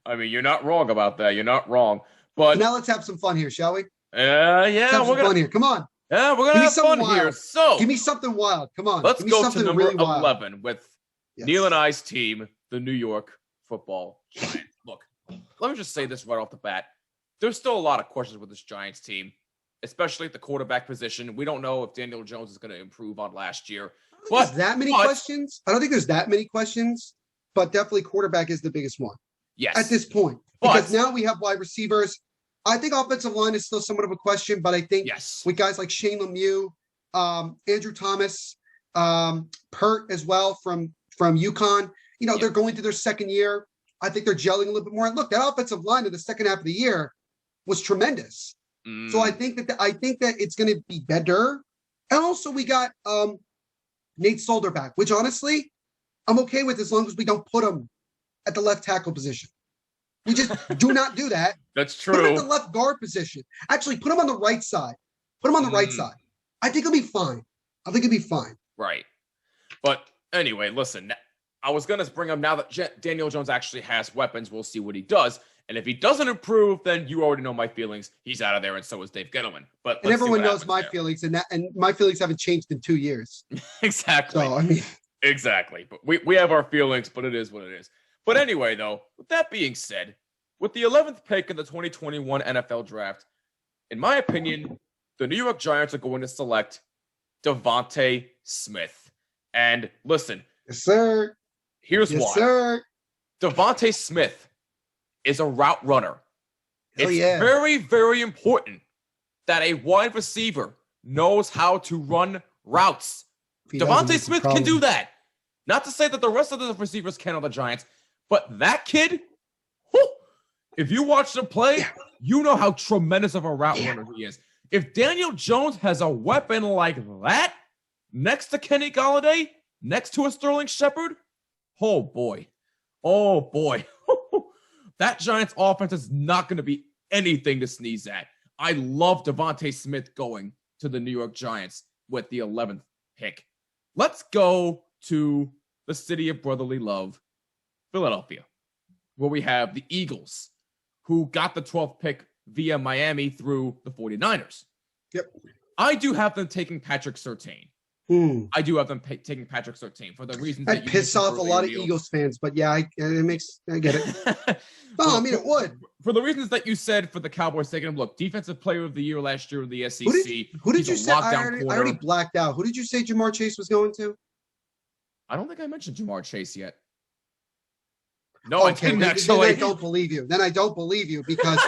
I mean, you're not wrong about that. You're not wrong. But so now let's have some fun here, shall we? Yeah, let's have some fun here. Come on. Yeah, we're gonna have fun here. So give me something wild. Come on. Let's go to number really 11 with Neil and I's team, the New York Football Giants. Look, let me just say this right off the bat. There's still a lot of questions with this Giants team, especially at the quarterback position. We don't know if Daniel Jones is going to improve on last year. I don't think there's that many questions, but definitely quarterback is the biggest one. Yes. At this point. Because now we have wide receivers. I think offensive line is still somewhat of a question, but I think with guys like Shane Lemieux, Andrew Thomas, Pert as well from UConn, they're going through their second year. I think they're gelling a little bit more. And look, that offensive line in the second half of the year was tremendous. So I think that it's going to be better. And also we got Nate Solder back, which honestly I'm okay with as long as we don't put him at the left tackle position. We just do not do that. That's true. Put him at the left guard position. Actually, put him on the right side. Put him on the right side. I think he'll be fine. Right. But anyway, listen, I was going to bring up now that Daniel Jones actually has weapons. We'll see what he does. And if he doesn't improve, then you already know my feelings. He's out of there, and so is Dave Gettleman. But everyone knows my feelings, and my feelings haven't changed in 2 years. Exactly. So, I mean, exactly. But we have our feelings, but it is what it is. But anyway, though, with that being said, with the 11th pick in the 2021 NFL Draft, in my opinion, the New York Giants are going to select Devonta Smith. And listen, yes, sir. Here's why. Sir. Devonta Smith is a route runner. It's very, very important that a wide receiver knows how to run routes. Devonta Smith can do that. Not to say that the rest of the receivers can on the Giants, but that kid, if you watch him play, you know how tremendous of a route runner he is. If Daniel Jones has a weapon like that next to Kenny Golladay, next to a Sterling Shepard, oh boy. That Giants offense is not going to be anything to sneeze at. I love Devonta Smith going to the New York Giants with the 11th pick. Let's go to the city of brotherly love, Philadelphia, where we have the Eagles, who got the 12th pick via Miami through the 49ers. Yep. I do have them taking Patrick Surtain. I do have them taking Patrick Surtain for the reasons that you piss off a lot of Eagles fans, but yeah, I get it. No, I mean it would. For the reasons that you said for the Cowboys taking him, look, defensive player of the year last year in the SEC. Who did you say? I already blacked out. Who did you say Jamar Chase was going to? I don't think I mentioned Jamar Chase yet. No, I didn't actually. Then I don't believe you because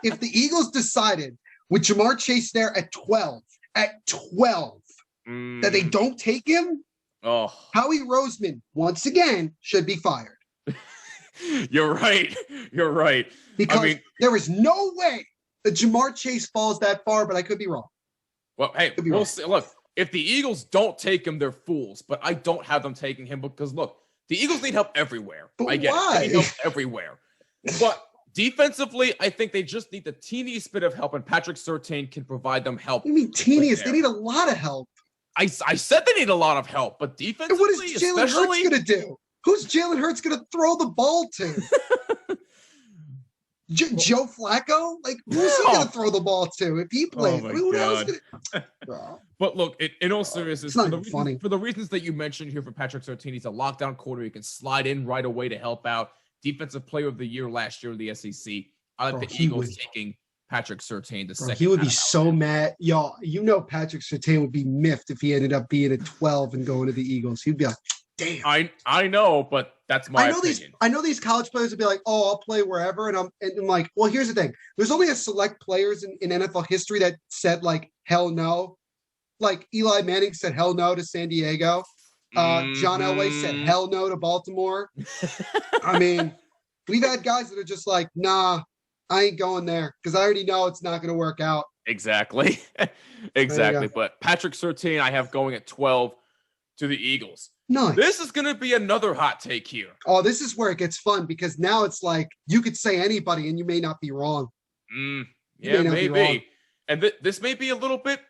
if the Eagles decided with Jamar Chase there at 12, that they don't take him, Howie Roseman, once again, should be fired. You're right. Because there is no way that Jamar Chase falls that far, but I could be wrong. Well, hey, we'll see. Look, if the Eagles don't take him, they're fools. But I don't have them taking him because, look, the Eagles need help everywhere. But I get why? it. They need help everywhere. But defensively, I think they just need the teeniest bit of help, and Patrick Surtain can provide them help. You mean teeniest? They need a lot of help. I said they need a lot of help, but defensively, and what is Jalen Hurts going to do? Who's Jalen Hurts going to throw the ball to? Joe Flacco? Like, who's he going to throw the ball to if he plays? Who else? But look, in all seriousness, for the reasons that you mentioned here for Patrick Surtain, he's a lockdown corner. He can slide in right away to help out. Defensive player of the year last year in the SEC. I like the Eagles taking Patrick Surtain the second. He would be so mad. Y'all, you know Patrick Surtain would be miffed if he ended up being at 12 and going to the Eagles. He'd be like, damn. I know, but that's my opinion. I know these college players would be like, oh, I'll play wherever. And I'm like, well, here's the thing. There's only a select players in NFL history that said like, hell no. Like Eli Manning said hell no to San Diego. John Elway said hell no to Baltimore. I mean, we've had guys that are just like, nah, I ain't going there because I already know it's not going to work out. Exactly. But Patrick Surtain, I have going at 12 to the Eagles. Nice. This is going to be another hot take here. Oh, this is where it gets fun because now it's like you could say anybody and you may not be wrong. Yeah, maybe. And this may be a little bit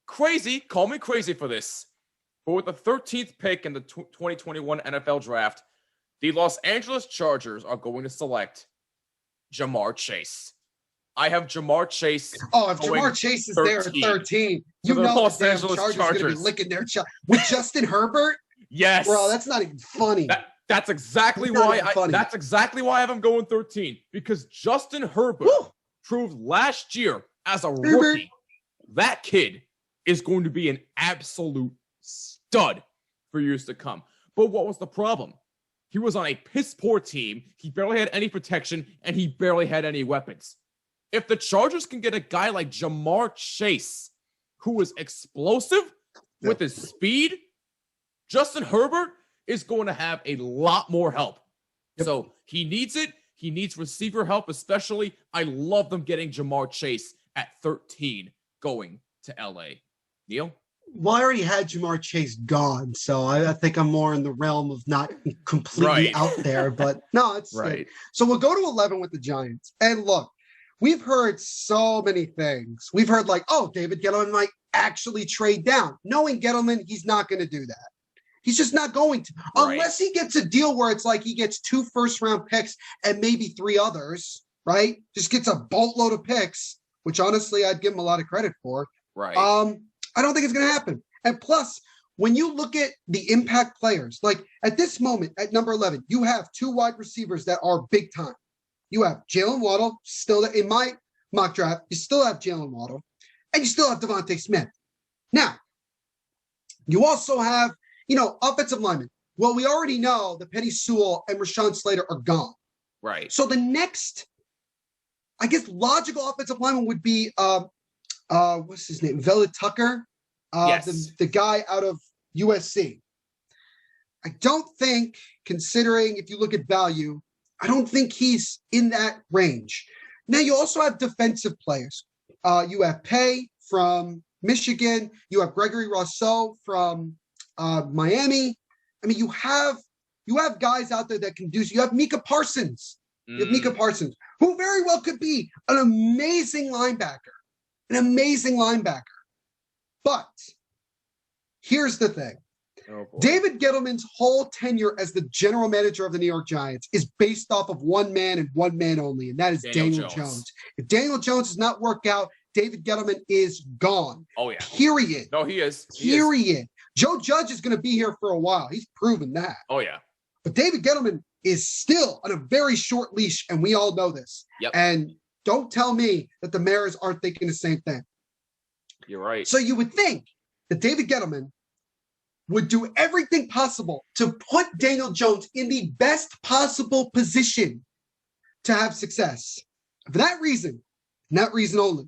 crazy. Call me crazy for this. But with the 13th pick in the 2021 NFL Draft, the Los Angeles Chargers are going to select Jamar Chase. I have Jamar Chase. Oh, if Jamar Chase is there at 13, you know Los the Angeles Chargers are going to be licking their chops. With Justin Herbert? Yes. Bro, that's not even funny. That's exactly why I have him going 13. Because Justin Herbert proved last year as a rookie, that kid is going to be an absolute stud for years to come. But what was the problem? He was on a piss-poor team. He barely had any protection, and he barely had any weapons. If the Chargers can get a guy like Jamar Chase, who is explosive with his speed, Justin Herbert is going to have a lot more help Yep. So he needs it. He needs receiver help, especially. I love them getting Jamar Chase at 13 going to LA. Neil? Well, I already had Jamar Chase gone, so I think I'm more in the realm of not completely out there. But no, it's right. So we'll go to 11 with the Giants. And look, we've heard so many things. We've heard like, oh, David Gettleman might actually trade down. Knowing Gettleman, he's not going to do that. He's just not going to. Right. Unless he gets a deal where it's like he gets 2 first-round picks and maybe 3 others, right? Just gets a boatload of picks, which honestly I'd give him a lot of credit for. Right. I don't think it's going to happen. And plus, when you look at the impact players, like at this moment at number 11, you have 2 wide receivers that are big time. You have Jalen Waddle, still in my mock draft, you still have Jalen Waddle, and you still have Devonta Smith. Now, you also have, offensive linemen. Well, we already know that Penny Sewell and Rashawn Slater are gone. Right. So the next, I guess, logical offensive lineman would be what's his name? Vela Tucker, yes. the guy out of USC. I don't think, considering if you look at value, I don't think he's in that range. Now, you also have defensive players. You have Pay from Michigan. You have Gregory Rousseau from Miami. I mean, you have guys out there that can do. You have Micah Parsons. You have Micah Parsons, who very well could be an amazing linebacker. But here's the thing. Oh, David Gettleman's whole tenure as the general manager of the New York Giants is based off of one man and one man only, and that is Daniel Jones. If Daniel Jones does not work out, David Gettleman is gone. Oh, yeah. Period. No, he is. Period. Joe Judge is going to be here for a while. He's proven that. Oh, yeah. But David Gettleman is still on a very short leash, and we all know this. Yep. And don't tell me that the Mariners aren't thinking the same thing. You're right. So you would think that David Gettleman would do everything possible to put Daniel Jones in the best possible position to have success. For that reason, and that reason only,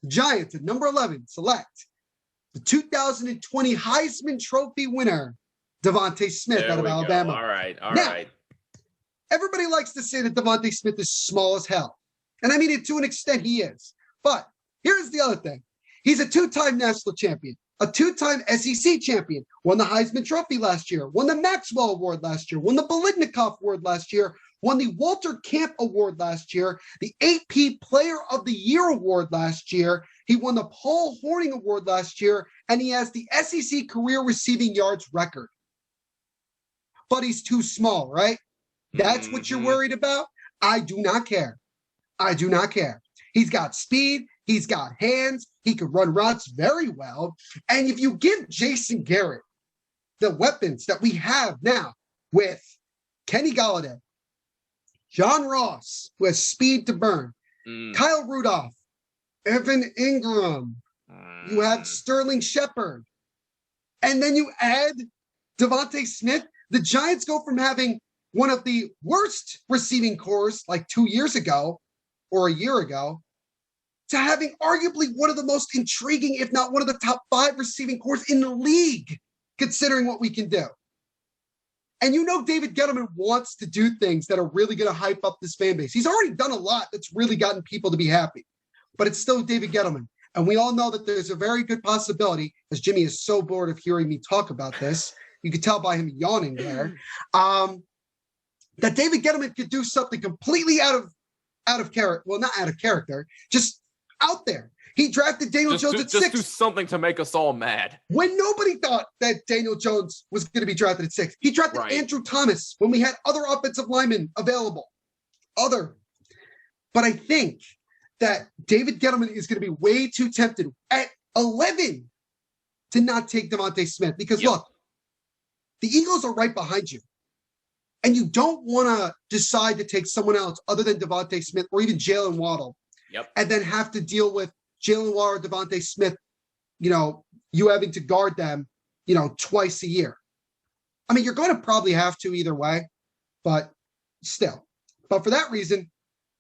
the Giants at number 11 select the 2020 Heisman Trophy winner, Devonta Smith out of Alabama. All right. Everybody likes to say that Devonta Smith is small as hell. And I mean it to an extent he is. But here's the other thing. He's a 2-time national champion, a 2-time SEC champion, won the Heisman Trophy last year, won the Maxwell Award last year, won the Biletnikoff Award last year, won the Walter Camp Award last year, the AP Player of the Year Award last year. He won the Paul Horning Award last year, and he has the SEC career receiving yards record. But he's too small, right? That's what you're worried about? I do not care. He's got speed. He's got hands. He can run routes very well. And if you give Jason Garrett the weapons that we have now with Kenny Golladay, John Ross, who has speed to burn, Kyle Rudolph, Evan Ingram, you have Sterling Shepard, and then you add Devonta Smith, the Giants go from having one of the worst receiving corps like 2 years ago or a year ago to having arguably one of the most intriguing, if not one of the top 5 receiving corps in the league, considering what we can do. And you know David Gettleman wants to do things that are really going to hype up this fan base. He's already done a lot that's really gotten people to be happy. But it's still David Gettleman. And we all know that there's a very good possibility, as Jimmy is so bored of hearing me talk about this, you could tell by him yawning there, that David Gettleman could do something completely out of character. Well, not out of character, just out there. He drafted Daniel Jones at 6. Just do something to make us all mad. When nobody thought that Daniel Jones was going to be drafted at 6. He drafted Andrew Thomas when we had other offensive linemen available. But I think that David Gettleman is going to be way too tempted at 11 to not take Devonta Smith. Because look, the Eagles are right behind you. And you don't want to decide to take someone else other than Devonta Smith or even Jalen Waddle. And then have to deal with Jalen Waddle or Devonta Smith, you having to guard them, twice a year. I mean, you're going to probably have to either way, but still. But for that reason,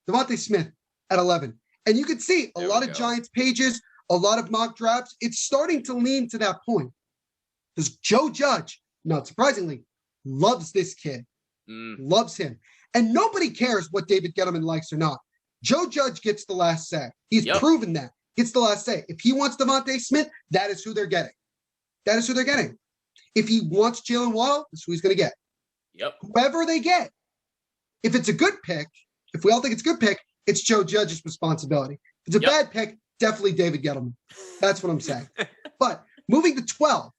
Devonta Smith at 11. And you can see a lot of Giants pages, a lot of mock drafts. It's starting to lean to that point. Because Joe Judge, not surprisingly, loves this kid. Loves him. And nobody cares what David Gettleman likes or not. Joe Judge gets the last say. He's proven that. Gets the last say. If he wants Devonta Smith, that is who they're getting. That is who they're getting. If he wants Jalen Waddle, that's who he's going to get. Yep. Whoever they get. If it's a good pick, if we all think it's a good pick, it's Joe Judge's responsibility. If it's a bad pick, definitely David Gettleman. That's what I'm saying. But moving to 12,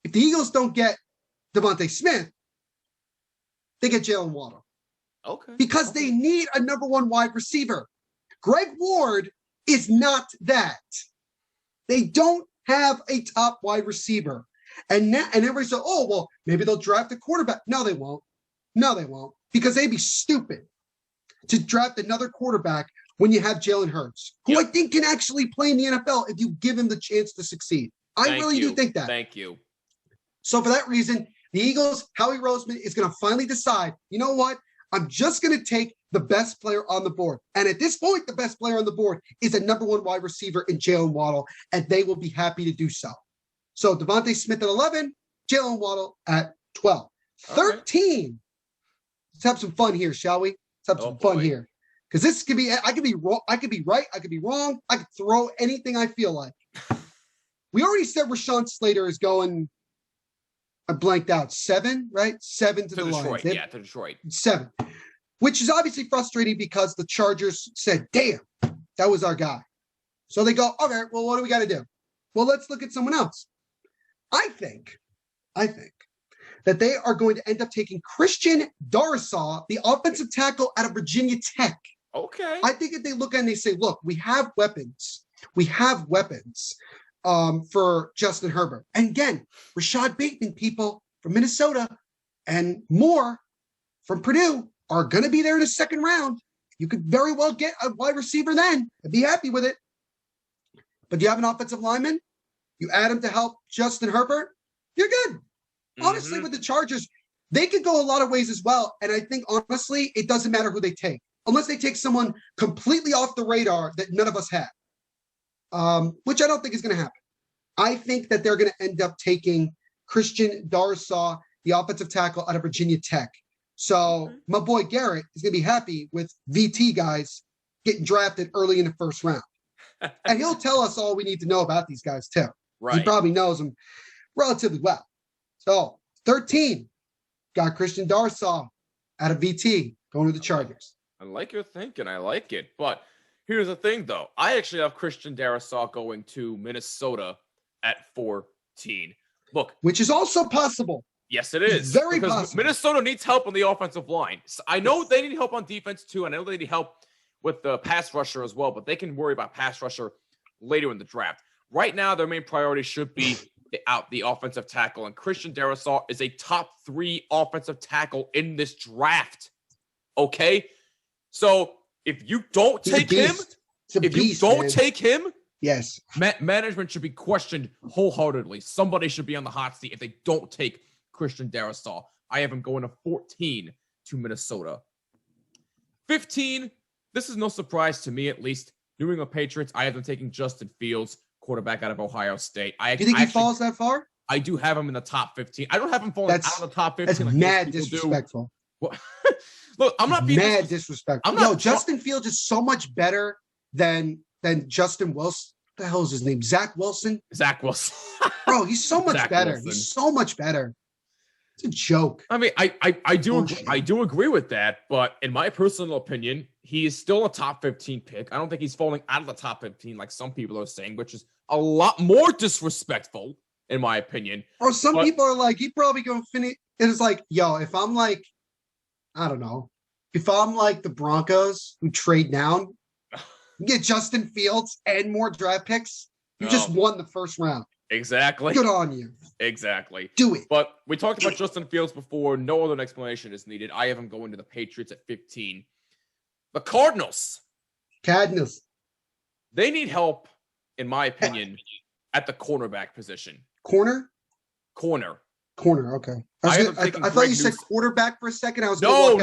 if the Eagles don't get Devonta Smith, they get Jalen Waddle. Okay. Because they need a number one wide receiver. Greg Ward is not that. They don't have a top wide receiver. And everybody said, oh, well, maybe they'll draft a quarterback. No, they won't. No, they won't. Because they'd be stupid to draft another quarterback when you have Jalen Hurts, who I think can actually play in the NFL if you give him the chance to succeed. I really do think that. Thank you. So for that reason, the Eagles, Howie Roseman is going to finally decide, you know what? I'm just going to take the best player on the board. And at this point, the best player on the board is a number one wide receiver in Jalen Waddle, and they will be happy to do so. So Devonta Smith at 11, Jalen Waddle at 12. 13. Let's have some fun here, shall we? Let's have some fun here. Because this could be, I could be wrong, I could be right, I could be wrong, I could throw anything I feel like. We already said Rashawn Slater is going, I blanked out, 7, right? 7 to the Detroit. Lions. To Detroit. 7. Which is obviously frustrating because the Chargers said, damn, that was our guy. So they go, okay, well, what do we got to do? Well, let's look at someone else. I think that they are going to end up taking Christian Darrisaw, the offensive tackle out of Virginia Tech. Okay. I think if they look at it and they say, look, we have weapons. We have weapons for Justin Herbert. And again, Rashad Bateman, people from Minnesota and more from Purdue are going to be there in the second round. You could very well get a wide receiver then and be happy with it. But you have an offensive lineman, you add him to help Justin Herbert, you're good. Honestly, with the Chargers, they could go a lot of ways as well. And I think, honestly, it doesn't matter who they take. Unless they take someone completely off the radar that none of us have, which I don't think is going to happen. I think that they're going to end up taking Christian Darrisaw, the offensive tackle out of Virginia Tech. So my boy Garrett is going to be happy with VT guys getting drafted early in the first round. And he'll tell us all we need to know about these guys too. Right. He probably knows them relatively well. So 13, got Christian Darrisaw out of VT going to the Chargers. I like your thinking. I like it. But here's the thing, though. I actually have Christian Darrisaw going to Minnesota at 14. Look. Which is also possible. Yes, it is. Very possible. Minnesota needs help on the offensive line. So I know they need help on defense, too. I know they need help with the pass rusher as well, but they can worry about pass rusher later in the draft. Right now, their main priority should be the offensive tackle, and Christian Darrisaw is a top 3 offensive tackle in this draft. Okay? So if you don't take him, take him, yes, management should be questioned wholeheartedly. Somebody should be on the hot seat if they don't take Christian Darrisaw. I have him going to 14 to Minnesota. 15, this is no surprise to me, at least. New England Patriots, I have them taking Justin Fields, quarterback out of Ohio State. Do you think he falls that far? I do have him in the top 15. I don't have him falling out of the top 15. That's like mad disrespectful. Look, I'm not being mad disrespectful. Justin Fields is so much better than Justin Wilson. What the hell is his name? Zach Wilson? Zach Wilson. Bro, he's so much better. Wilson. He's so much better. It's a joke. I mean, I do agree with that, but in my personal opinion, he is still a top 15 pick. I don't think he's falling out of the top 15 like some people are saying, which is a lot more disrespectful, in my opinion. Or some people are like, he probably going to finish. It's like, yo, if I'm like, I don't know, if I'm like the Broncos who trade down, get Justin Fields and more draft picks, you just won the first round. Exactly. Good on you. Exactly. Do it. But we talked about Justin Fields before. No other explanation is needed. I have him going to the Patriots at 15. The Cardinals. They need help, in my opinion, at the cornerback position. Corner. Okay. I thought you said quarterback for a second. I was no.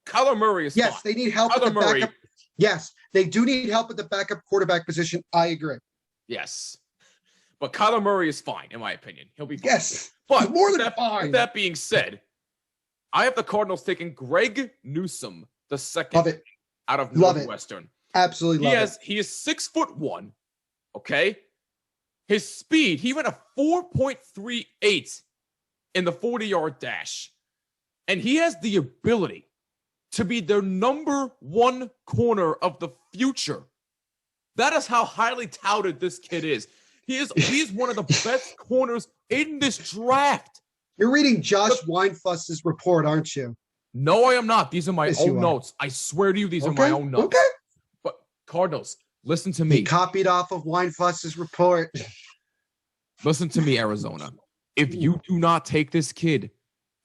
Kyler Murray is yes. fine. They need help at the backup. Yes, they do need help at the backup quarterback position. I agree. Yes, but Kyler Murray is fine, in my opinion. He'll be fine. Yes, but more than fine. With that being said, I have the Cardinals taking Greg Newsome, the second Love it. out of Love Northwestern. It. Absolutely love it. He is 6'1", okay? His speed, he went a 4.38 in the 40-yard dash. And he has the ability to be their number one corner of the future. That is how highly touted this kid is. He's one of the best corners in this draft. You're reading Josh Weinfuss's report, aren't you? No, I am not. These are my own notes. I swear to you, these are my own notes. Okay. But Cardinals, listen to me. He copied off of Weinfuss's report. Listen to me, Arizona. If you do not take this kid,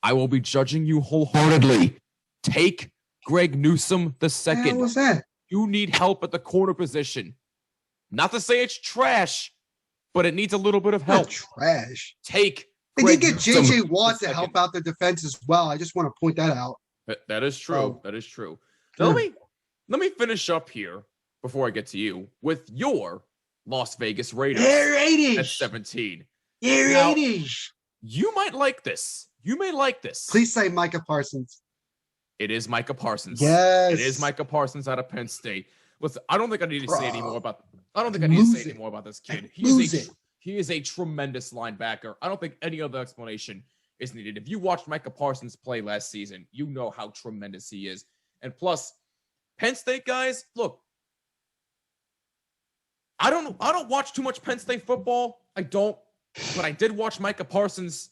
I will be judging you wholeheartedly. Take Greg Newsome the second. What was that? You need help at the corner position. Not to say it's trash, but it needs a little bit of help. Not trash. Take They Greg did get Newsome J.J. Watt the to help second. out their defense as well. I just want to point that out. That is true. Oh. That is true. Now, let me finish up here before I get to you with your Las Vegas Raiders at 17. Now, you might like this. You may like this. Please say Micah Parsons. It is Micah Parsons. Yes. It is Micah Parsons out of Penn State. Listen, I don't think I need to say any more about. I don't think I need to say any more about this kid. He is a tremendous linebacker. I don't think any other explanation is needed. If you watched Micah Parsons play last season, you know how tremendous he is. And plus, Penn State guys, look, I don't watch too much Penn State football. I don't, but I did watch Micah Parsons.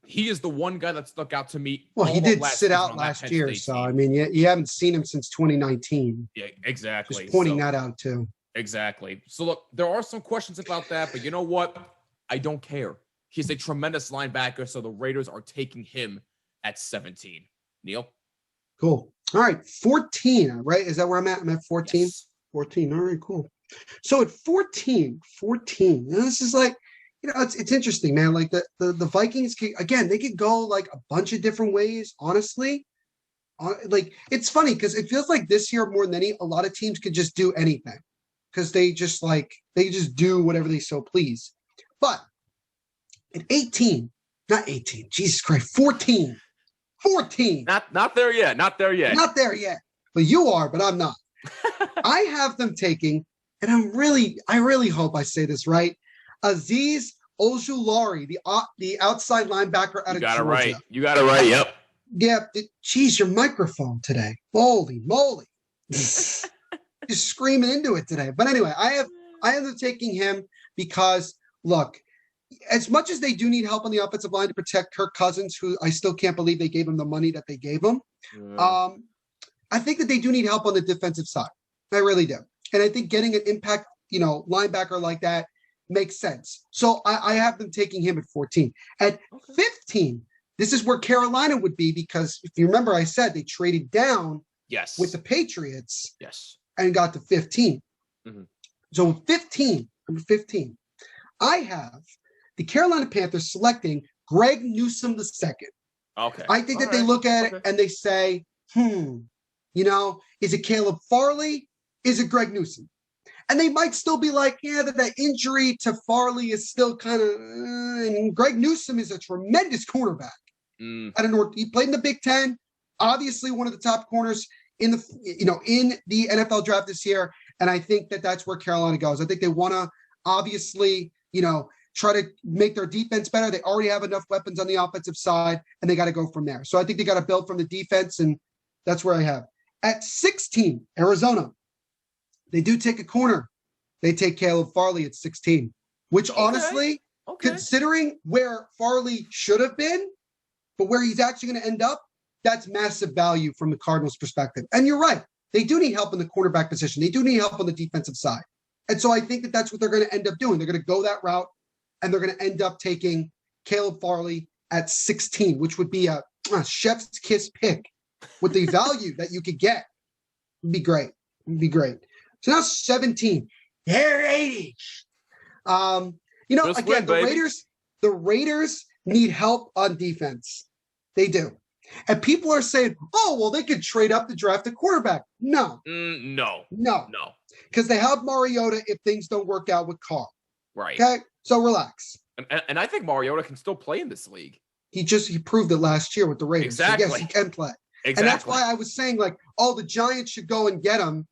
He is the one guy that stuck out to me. Well, he did sit out last year, so I mean, you haven't seen him since 2019. Yeah, exactly. Just pointing that out too. Exactly. So look, there are some questions about that, but you know what? I don't care. He's a tremendous linebacker, so the Raiders are taking him at 17. Neil? Cool. All right, 14, right? Is that where I'm at? I'm at 14? Yes. 14. All right, cool. So at 14, this is like, it's interesting, man. Like the Vikings, they could go like a bunch of different ways, honestly. Like, it's funny because it feels like this year more than any, a lot of teams could just do anything because they just do whatever they so please. But at 18, not 18, Jesus Christ, 14. Not there yet. Not there yet. Not there yet. But you are, but I'm not. I have them taking, and I really hope I say this right, Azeez Ojulari, the outside linebacker out of Georgia. You got it right. Yep. Yeah. Geez, your microphone today. Holy moly. Just screaming into it today. But anyway, I have them taking him because, look, as much as they do need help on the offensive line to protect Kirk Cousins, who I still can't believe they gave him the money that they gave him, I think that they do need help on the defensive side. I really do. And I think getting an impact, linebacker like that makes sense. So I have them taking him at 14. At 15, this is where Carolina would be because if you remember, I said they traded down with the Patriots and got to 15. Mm-hmm. So 15, number 15, I have the Carolina Panthers selecting Greg Newsome II. Okay. I think that they look at it and they say, is it Caleb Farley? Is it Greg Newsome? And they might still be like, that injury to Farley is still kind of, and Greg Newsome is a tremendous cornerback. Out of North, he played in the Big Ten, obviously one of the top corners in the NFL draft this year. And I think that that's where Carolina goes. I think they want to obviously, try to make their defense better. They already have enough weapons on the offensive side, and they got to go from there. So I think they got to build from the defense, and that's where I have. At 16, Arizona, they do take a corner. They take Caleb Farley at 16, which honestly, considering where Farley should have been, but where he's actually going to end up, that's massive value from the Cardinals' perspective. And you're right. They do need help in the quarterback position. They do need help on the defensive side. And so I think that that's what they're going to end up doing. They're going to go that route, and they're going to end up taking Caleb Farley at 16, which would be a chef's kiss pick with the value that you could get. It'd be great. It'd be great. So now 17. They're 80. Again, the Raiders need help on defense. They do. And people are saying, they could trade up to draft a quarterback. No. No. Because they have Mariota if things don't work out with Carr. Right. Okay? So relax. And I think Mariota can still play in this league. He proved it last year with the Raiders. Exactly. So yes, he can play. Exactly. And that's why I was saying, like, the Giants should go and get him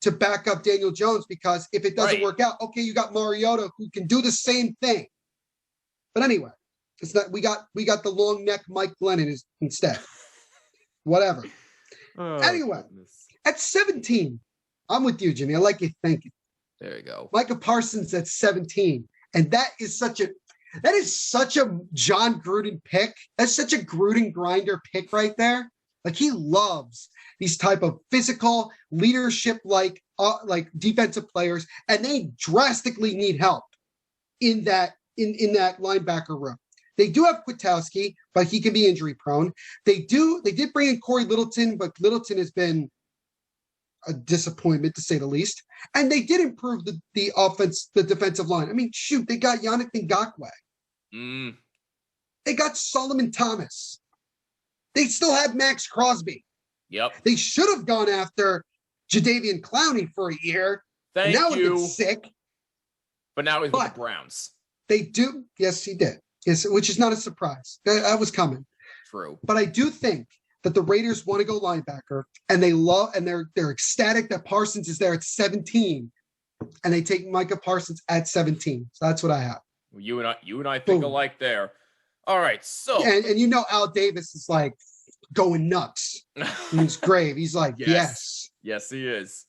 to back up Daniel Jones, because if it doesn't work out, okay, you got Mariota who can do the same thing. But anyway, it's not. We got the long neck Mike Glennon instead. Whatever. Anyway, goodness. At 17, I'm with you, Jimmy. I like your thinking. There you go. Micah Parsons at 17, and that is such a John Gruden pick. That's such a Gruden grinder pick right there. Like, he loves these type of physical leadership, like defensive players, and they drastically need help in that linebacker room. They do have Kwiatkowski, but he can be injury prone. They did bring in Corey Littleton, but Littleton has been a disappointment to say the least. And they did improve the offense, the defensive line. I mean, shoot, they got Yannick Ngakoue. They got Solomon Thomas. They still have Max Crosby. Yep. They should have gone after Jadeveon Clowney for a year. Thank now you. He's sick. But now he's with the Browns. They do. Yes, he did. Yes, which is not a surprise. That was coming. True. But I do think that the Raiders want to go linebacker, and they're ecstatic that Parsons is there at 17, and they take Micah Parsons at 17. So that's what I have. Well, you and I think alike there. All right, so and Al Davis is like going nuts in his grave. He's like, yes, he is.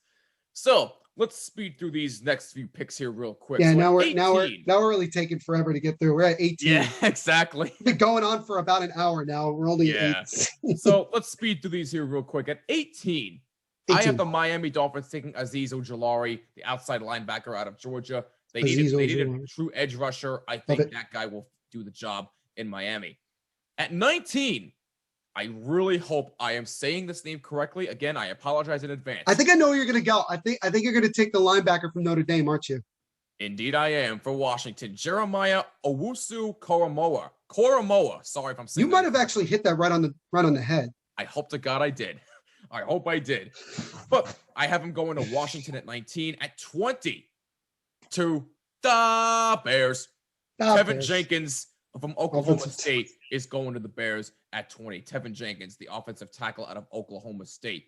So let's speed through these next few picks here real quick. Yeah, so now we're really taking forever to get through. We're at 18. Yeah, exactly. We've been going on for about an hour now. We're only at 8. So let's speed through these here real quick. At 18, I have the Miami Dolphins taking Azeez Ojulari, the outside linebacker out of Georgia. They need a true edge rusher. I think that guy will do the job in Miami. At 19, I really hope I am saying this name correctly. Again, I apologize in advance. I think I know where you're going to go. I think you're going to take the linebacker from Notre Dame, aren't you? Indeed, I am for Washington. Jeremiah Owusu-Koramoah. Sorry if I'm saying. You might have actually hit that right on the head. I hope to God I did. I hope I did. But I have him going to Washington at 19. At 20, to the Bears. Tevin Jenkins from Oklahoma State is going to the Bears at 20. Tevin Jenkins, the offensive tackle out of Oklahoma State.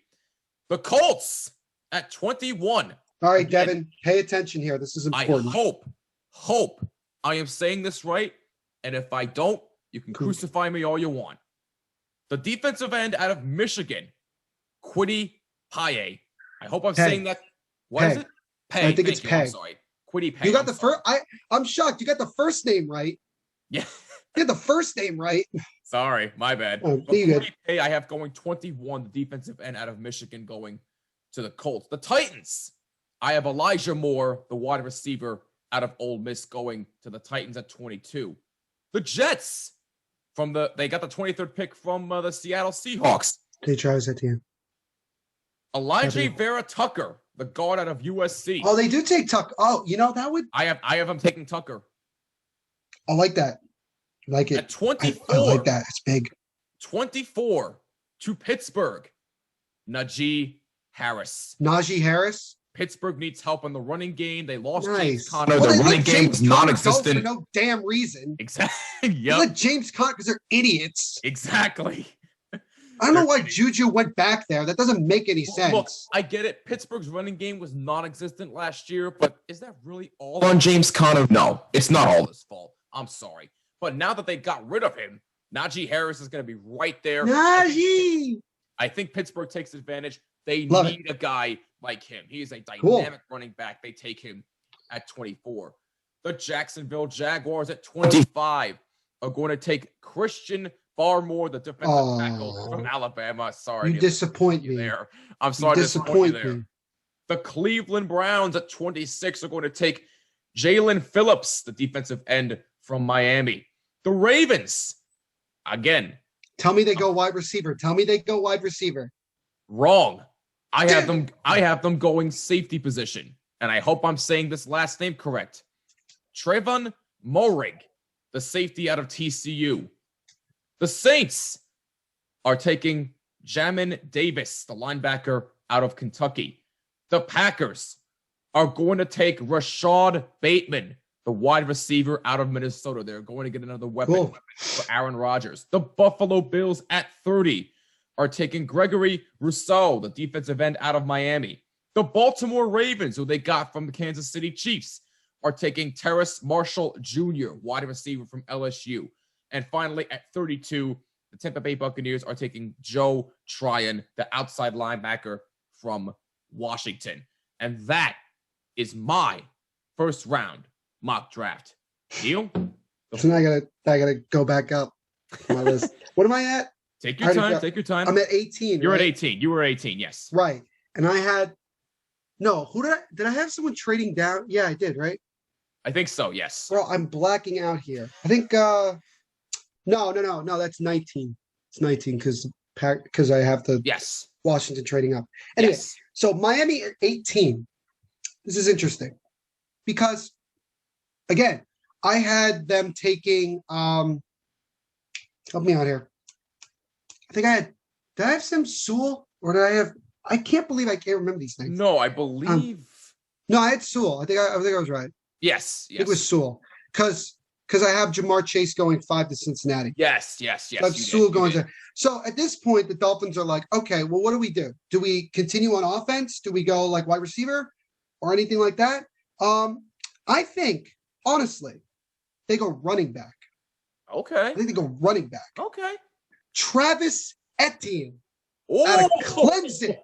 The Colts at 21. All right, Devin, pay attention here. This is important. I hope I am saying this right. And if I don't, you can crucify me all you want. The defensive end out of Michigan, Kwity Paye. I hope I'm saying that. What is it? Paye. I think it's Paye. I'm sorry. Kwity Paye. You got the first. I'm shocked. You got the first name right. Yeah. You got the first name right. Sorry, my bad. Oh, Kwity Paye, I have going 21, the defensive end out of Michigan going to the Colts. The Titans, I have Elijah Moore, the wide receiver out of Ole Miss, going to the Titans at 22. The Jets, they got the 23rd pick from the Seattle Seahawks. They try that to you. Elijah Vera Tucker, the guard out of USC. Oh, they do take Tucker. Oh, that would. I have him taking Tucker. I like that. I like it. At 24. I like that. It's big. 24 to Pittsburgh. Naji Harris. Pittsburgh needs help in the running game. They lost James Conner. Well, the running game was non-existent. For no damn reason. Exactly. Yep. They let James Conner because they're idiots. Exactly. I don't know why Juju went back there. That doesn't make any sense. Look, I get it. Pittsburgh's running game was non-existent last year, but is that really all on James Conner? No, it's not all his fault. I'm sorry. But now that they got rid of him, Najee Harris is going to be right there. Najee! I think Pittsburgh takes advantage. They need a guy like him. He is a dynamic running back. They take him at 24. The Jacksonville Jaguars at 25 are going to take Christian Barmore, the defensive tackle from Alabama. Sorry. You disappoint me. There. I'm sorry to disappoint you there. The Cleveland Browns at 26 are going to take Jalen Phillips, the defensive end from Miami. The Ravens, again. Tell me they go wide receiver. Wrong. I have them going safety position. And I hope I'm saying this last name correct. Trevon Moehrig, the safety out of TCU. The Saints are taking Jamin Davis, the linebacker out of Kentucky. The Packers are going to take Rashad Bateman, the wide receiver out of Minnesota. They're going to get another weapon for Aaron Rodgers. The Buffalo Bills at 30 are taking Gregory Rousseau, the defensive end out of Miami. The Baltimore Ravens, who they got from the Kansas City Chiefs, are taking Terrace Marshall Jr., wide receiver from LSU. And finally, at 32, the Tampa Bay Buccaneers are taking Joe Tryon, the outside linebacker from Washington. And that is my first round mock draft. Neil? So now I gotta go back up my list. What am I at? Take your time. I'm at 18. You're right? at 18. You were 18, yes. Right. And I had did I have someone trading down? Yeah, I did, right? I think so, yes. Bro, I'm blacking out here. I think no, that's 19. It's 19 because I have the Washington trading up. Anyway, so Miami at 18. This is interesting because, again, I had them taking help me out here. I think did I have Sam Sewell or did I have I can't believe I can't remember these things. No, I believe no, I had Sewell. I think I was right. Yes. It was Sewell. Because I have Jamar Chase going 5 to Cincinnati. Yes. So I have Sewell going there. So at this point, the Dolphins are like, okay, well, what do we do? Do we continue on offense? Do we go like wide receiver or anything like that? I think, honestly, they go running back. Okay. I think they go running back. Okay. Travis Etienne out of Clemson.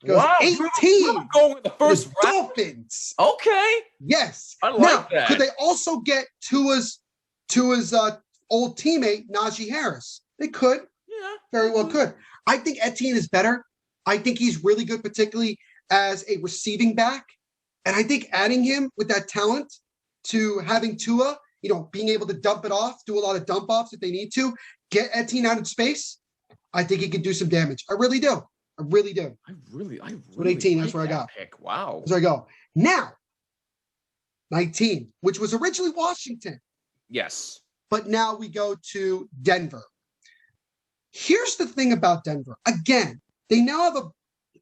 Goes wow. 18. We're going with the first round. Dolphins. Okay. Yes. I like that. Could they also get Tua's old teammate, Naji Harris? They could. Yeah. Very well could. I think Etienne is better. I think he's really good, particularly as a receiving back. And I think adding him with that talent to having Tua, being able to dump it off, do a lot of dump offs if they need to, get Etienne out of space, I think he could do some damage. I really do. I really do. I really with 18, that's where I go. Pick. Wow. That's where I go. Now, 19, which was originally Washington. Yes. But now we go to Denver. Here's the thing about Denver. Again, they now have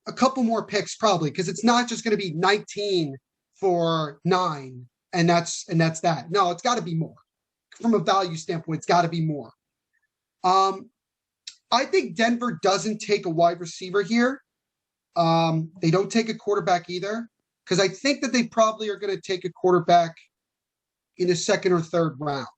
a couple more picks probably because it's not just going to be 19 for 9 and that's that. No, it's got to be more. From a value standpoint, it's got to be more. I think Denver doesn't take a wide receiver here. They don't take a quarterback either because I think that they probably are going to take a quarterback in the second or third round.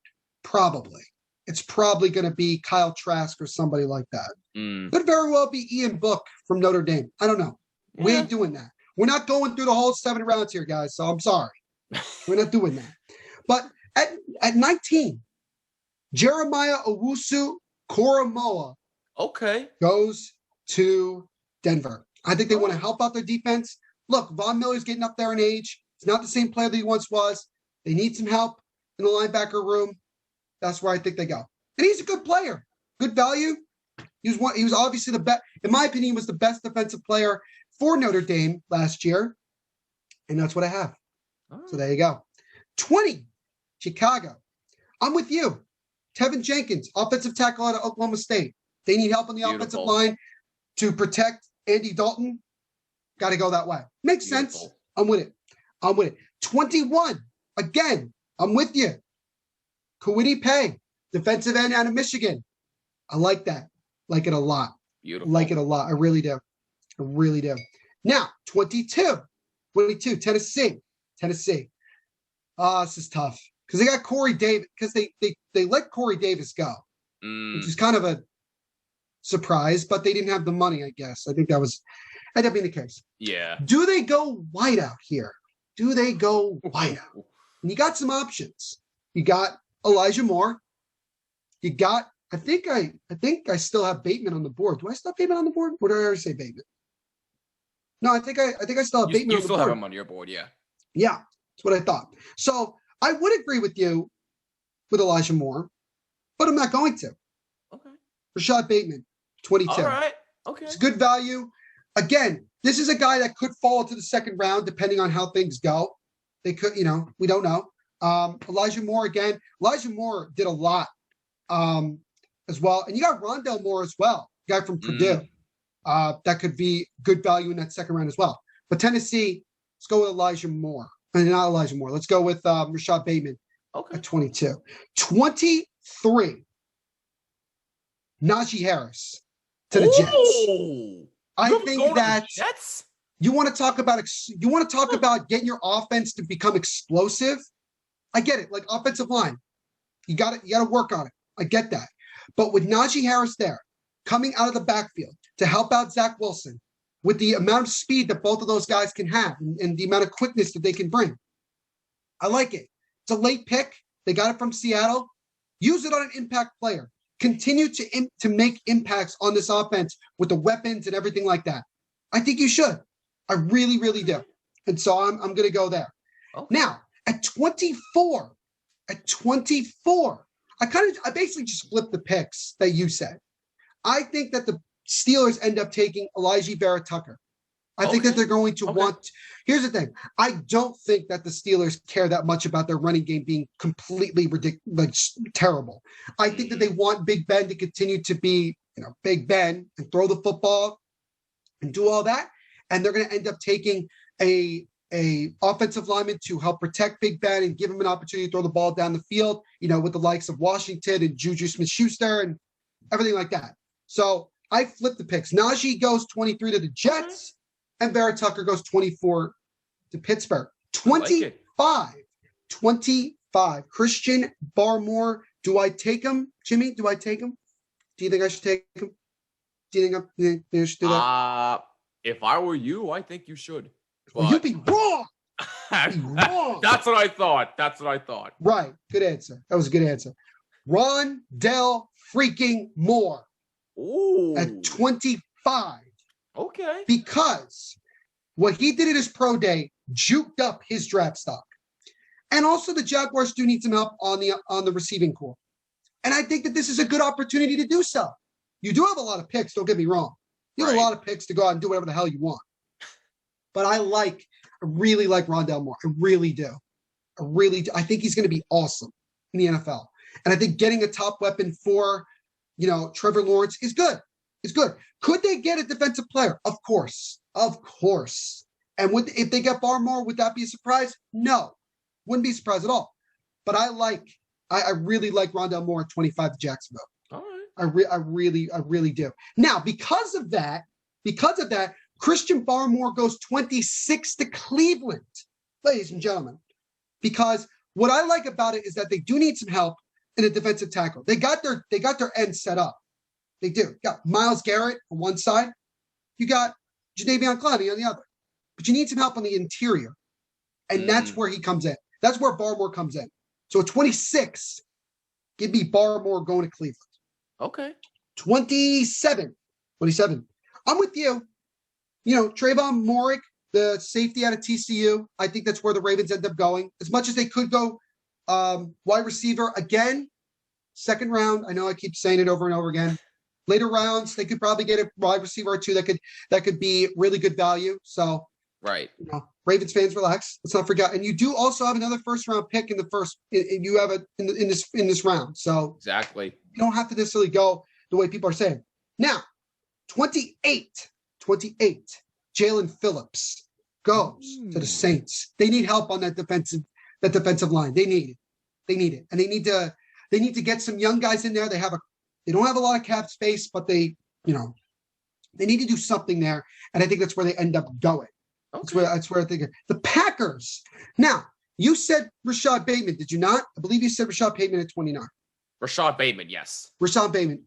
Probably. It's probably going to be Kyle Trask or somebody like that. Could very well be Ian Book from Notre Dame. I don't know. Yeah. We ain't doing that. We're not going through the whole 7 rounds here, guys, so I'm sorry. We're not doing that. But at 19, Jeremiah Owusu-Koramoah goes to Denver. I think they want to help out their defense. Look, Von Miller's getting up there in age. He's not the same player that he once was. They need some help in the linebacker room. That's where I think they go. And he's a good player. Good value. He was obviously the best. In my opinion, he was the best defensive player for Notre Dame last year. And that's what I have. So there you go. 20, Chicago. I'm with you. Tevin Jenkins, offensive tackle out of Oklahoma State. They need help on the offensive line to protect Andy Dalton. Got to go that way. Makes sense. I'm with it. 21. Again, I'm with you. Kwity Paye, defensive end out of Michigan. I like that. Like it a lot. Beautiful. Like it a lot. I really do. Now, 22, Tennessee. This is tough because they got Corey Davis because they let Corey Davis go, which is kind of a surprise, but they didn't have the money, I guess. I think that ended up being the case. Yeah. Do they go wide out here? And you got some options. You got Elijah Moore. You got, I think I still have Bateman on the board. Do I still have Bateman on the board? Or did I already say Bateman? No, I think I still have Bateman on the board. You still have him on your board, yeah. Yeah, that's what I thought. So I would agree with you with Elijah Moore, but I'm not going to. Okay. Rashad Bateman, 22. All right. Okay. It's good value. Again, this is a guy that could fall to the second round depending on how things go. They could, we don't know. Elijah Moore again. Elijah Moore did a lot as well. And you got Rondell Moore as well, guy from Purdue. That could be good value in that second round as well. But Tennessee, let's go with Elijah Moore. And not Elijah Moore. Let's go with Rashad Bateman at 22. 23. Najee Harris to the Jets. I think that Jets? You want to talk about getting your offense to become explosive. I get it, like offensive line. You got to work on it. I get that. But with Najee Harris there, coming out of the backfield to help out Zach Wilson, with the amount of speed that both of those guys can have and the amount of quickness that they can bring, I like it. It's a late pick. They got it from Seattle. Use it on an impact player. Continue to make impacts on this offense with the weapons and everything like that. I think you should. I really, really do. And so I'm going to go there. Okay. Now, at 24, I basically just flipped the picks that you said. I think that the Steelers end up taking Elijah Vera-Tucker. I think that they're going to want. Here's the thing. I don't think that the Steelers care that much about their running game being completely ridiculous, like terrible. I think that they want Big Ben to continue to be, Big Ben and throw the football and do all that. And they're going to end up taking a offensive lineman to help protect Big Ben and give him an opportunity to throw the ball down the field, with the likes of Washington and Juju Smith-Schuster and everything like that. So I flipped the picks. Najee goes 23 to the Jets, and Vera-Tucker goes 24 to Pittsburgh. 25. Christian Barmore. Do I take him, Jimmy? Do I take him? Do you think I should take him? Do you think I should do that? If I were you, I think you should. Well, you'd be wrong. That's what I thought. Right. Good answer. That was a good answer. Rondell freaking Moore. Ooh. At 25. Okay. Because what he did at his pro day juked up his draft stock. And also the Jaguars do need some help on the receiving corps. And I think that this is a good opportunity to do so. You do have a lot of picks, don't get me wrong. You have a lot of picks to go out and do whatever the hell you want. But I really like Rondell Moore. I really do. I think he's going to be awesome in the NFL. And I think getting a top weapon for, Trevor Lawrence is good. It's good. Could they get a defensive player? Of course. And if they get Barmore, would that be a surprise? No. Wouldn't be a surprise at all. But I really like Rondell Moore at 25 to Jacksonville. All right. I really do. Now, because of that, Christian Barmore goes 26 to Cleveland, ladies and gentlemen. Because what I like about it is that they do need some help in a defensive tackle. They got their end set up. They do. You got Myles Garrett on one side. You got Jadeveon Clowney on the other. But you need some help on the interior. And that's where he comes in. That's where Barmore comes in. So at 26, give me Barmore going to Cleveland. Okay. 27. I'm with you. Trayvon Moorick, the safety out of TCU, I think that's where the Ravens end up going. As much as they could go wide receiver again, second round. I know I keep saying it over and over again. Later rounds, they could probably get a wide receiver or two that could be really good value. So, right. Ravens fans, relax. Let's not forget. And you do also have another first round pick in the first. You have it in this round. So exactly, you don't have to necessarily go the way people are saying. Now, 28. Jalen Phillips goes to the Saints. They need help on that defensive line. They need it, and they need to get some young guys in there. They don't have a lot of cap space, but they need to do something there, and I think that's where they end up going. Okay. That's where I think the Packers. Now, you said Rashad Bateman, did you not? I believe you said Rashad Bateman at 29. Rashad Bateman, yes. Rashad Bateman,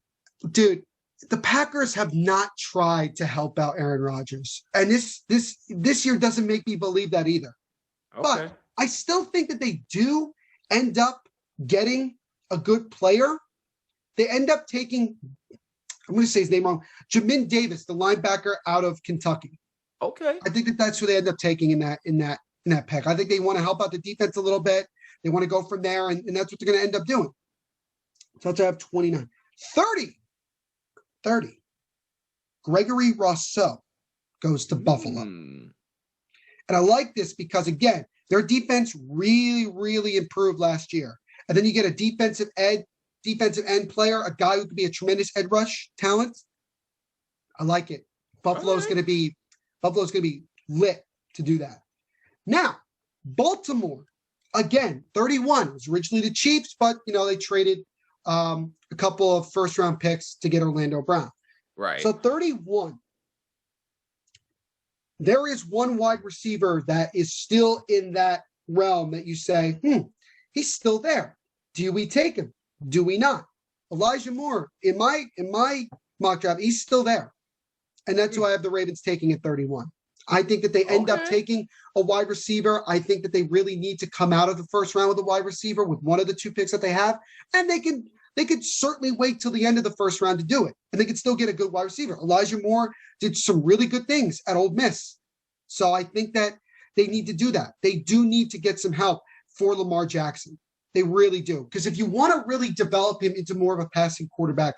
dude. The Packers have not tried to help out Aaron Rodgers, and this year doesn't make me believe that either. Okay. But I still think that they do end up getting a good player. They end up taking, I'm going to say his name wrong, Jamin Davis, the linebacker out of Kentucky. Okay. I think that's who they end up taking in that pick. I think they want to help out the defense a little bit. They want to go from there, and that's what they're going to end up doing. So I have 29. 30. Gregory Rousseau goes to Buffalo. And I like this because, again, their defense really, really improved last year. And then you get a defensive end player, a guy who could be a tremendous edge rush talent. I like it. Buffalo's going to be lit to do that. Now, Baltimore, again, 31. It was originally the Chiefs, but, they traded a couple of first-round picks to get Orlando Brown. Right. So 31. There is one wide receiver that is still in that realm that you say, he's still there. Do we take him? Do we not? Elijah Moore, in my mock draft, he's still there. And that's who I have the Ravens taking at 31. I think that they end up taking a wide receiver. I think that they really need to come out of the first round with a wide receiver with one of the two picks that they have. And they could certainly wait till the end of the first round to do it. And they could still get a good wide receiver. Elijah Moore did some really good things at Ole Miss. So I think that they need to do that. They do need to get some help for Lamar Jackson. They really do. Because if you want to really develop him into more of a passing quarterback,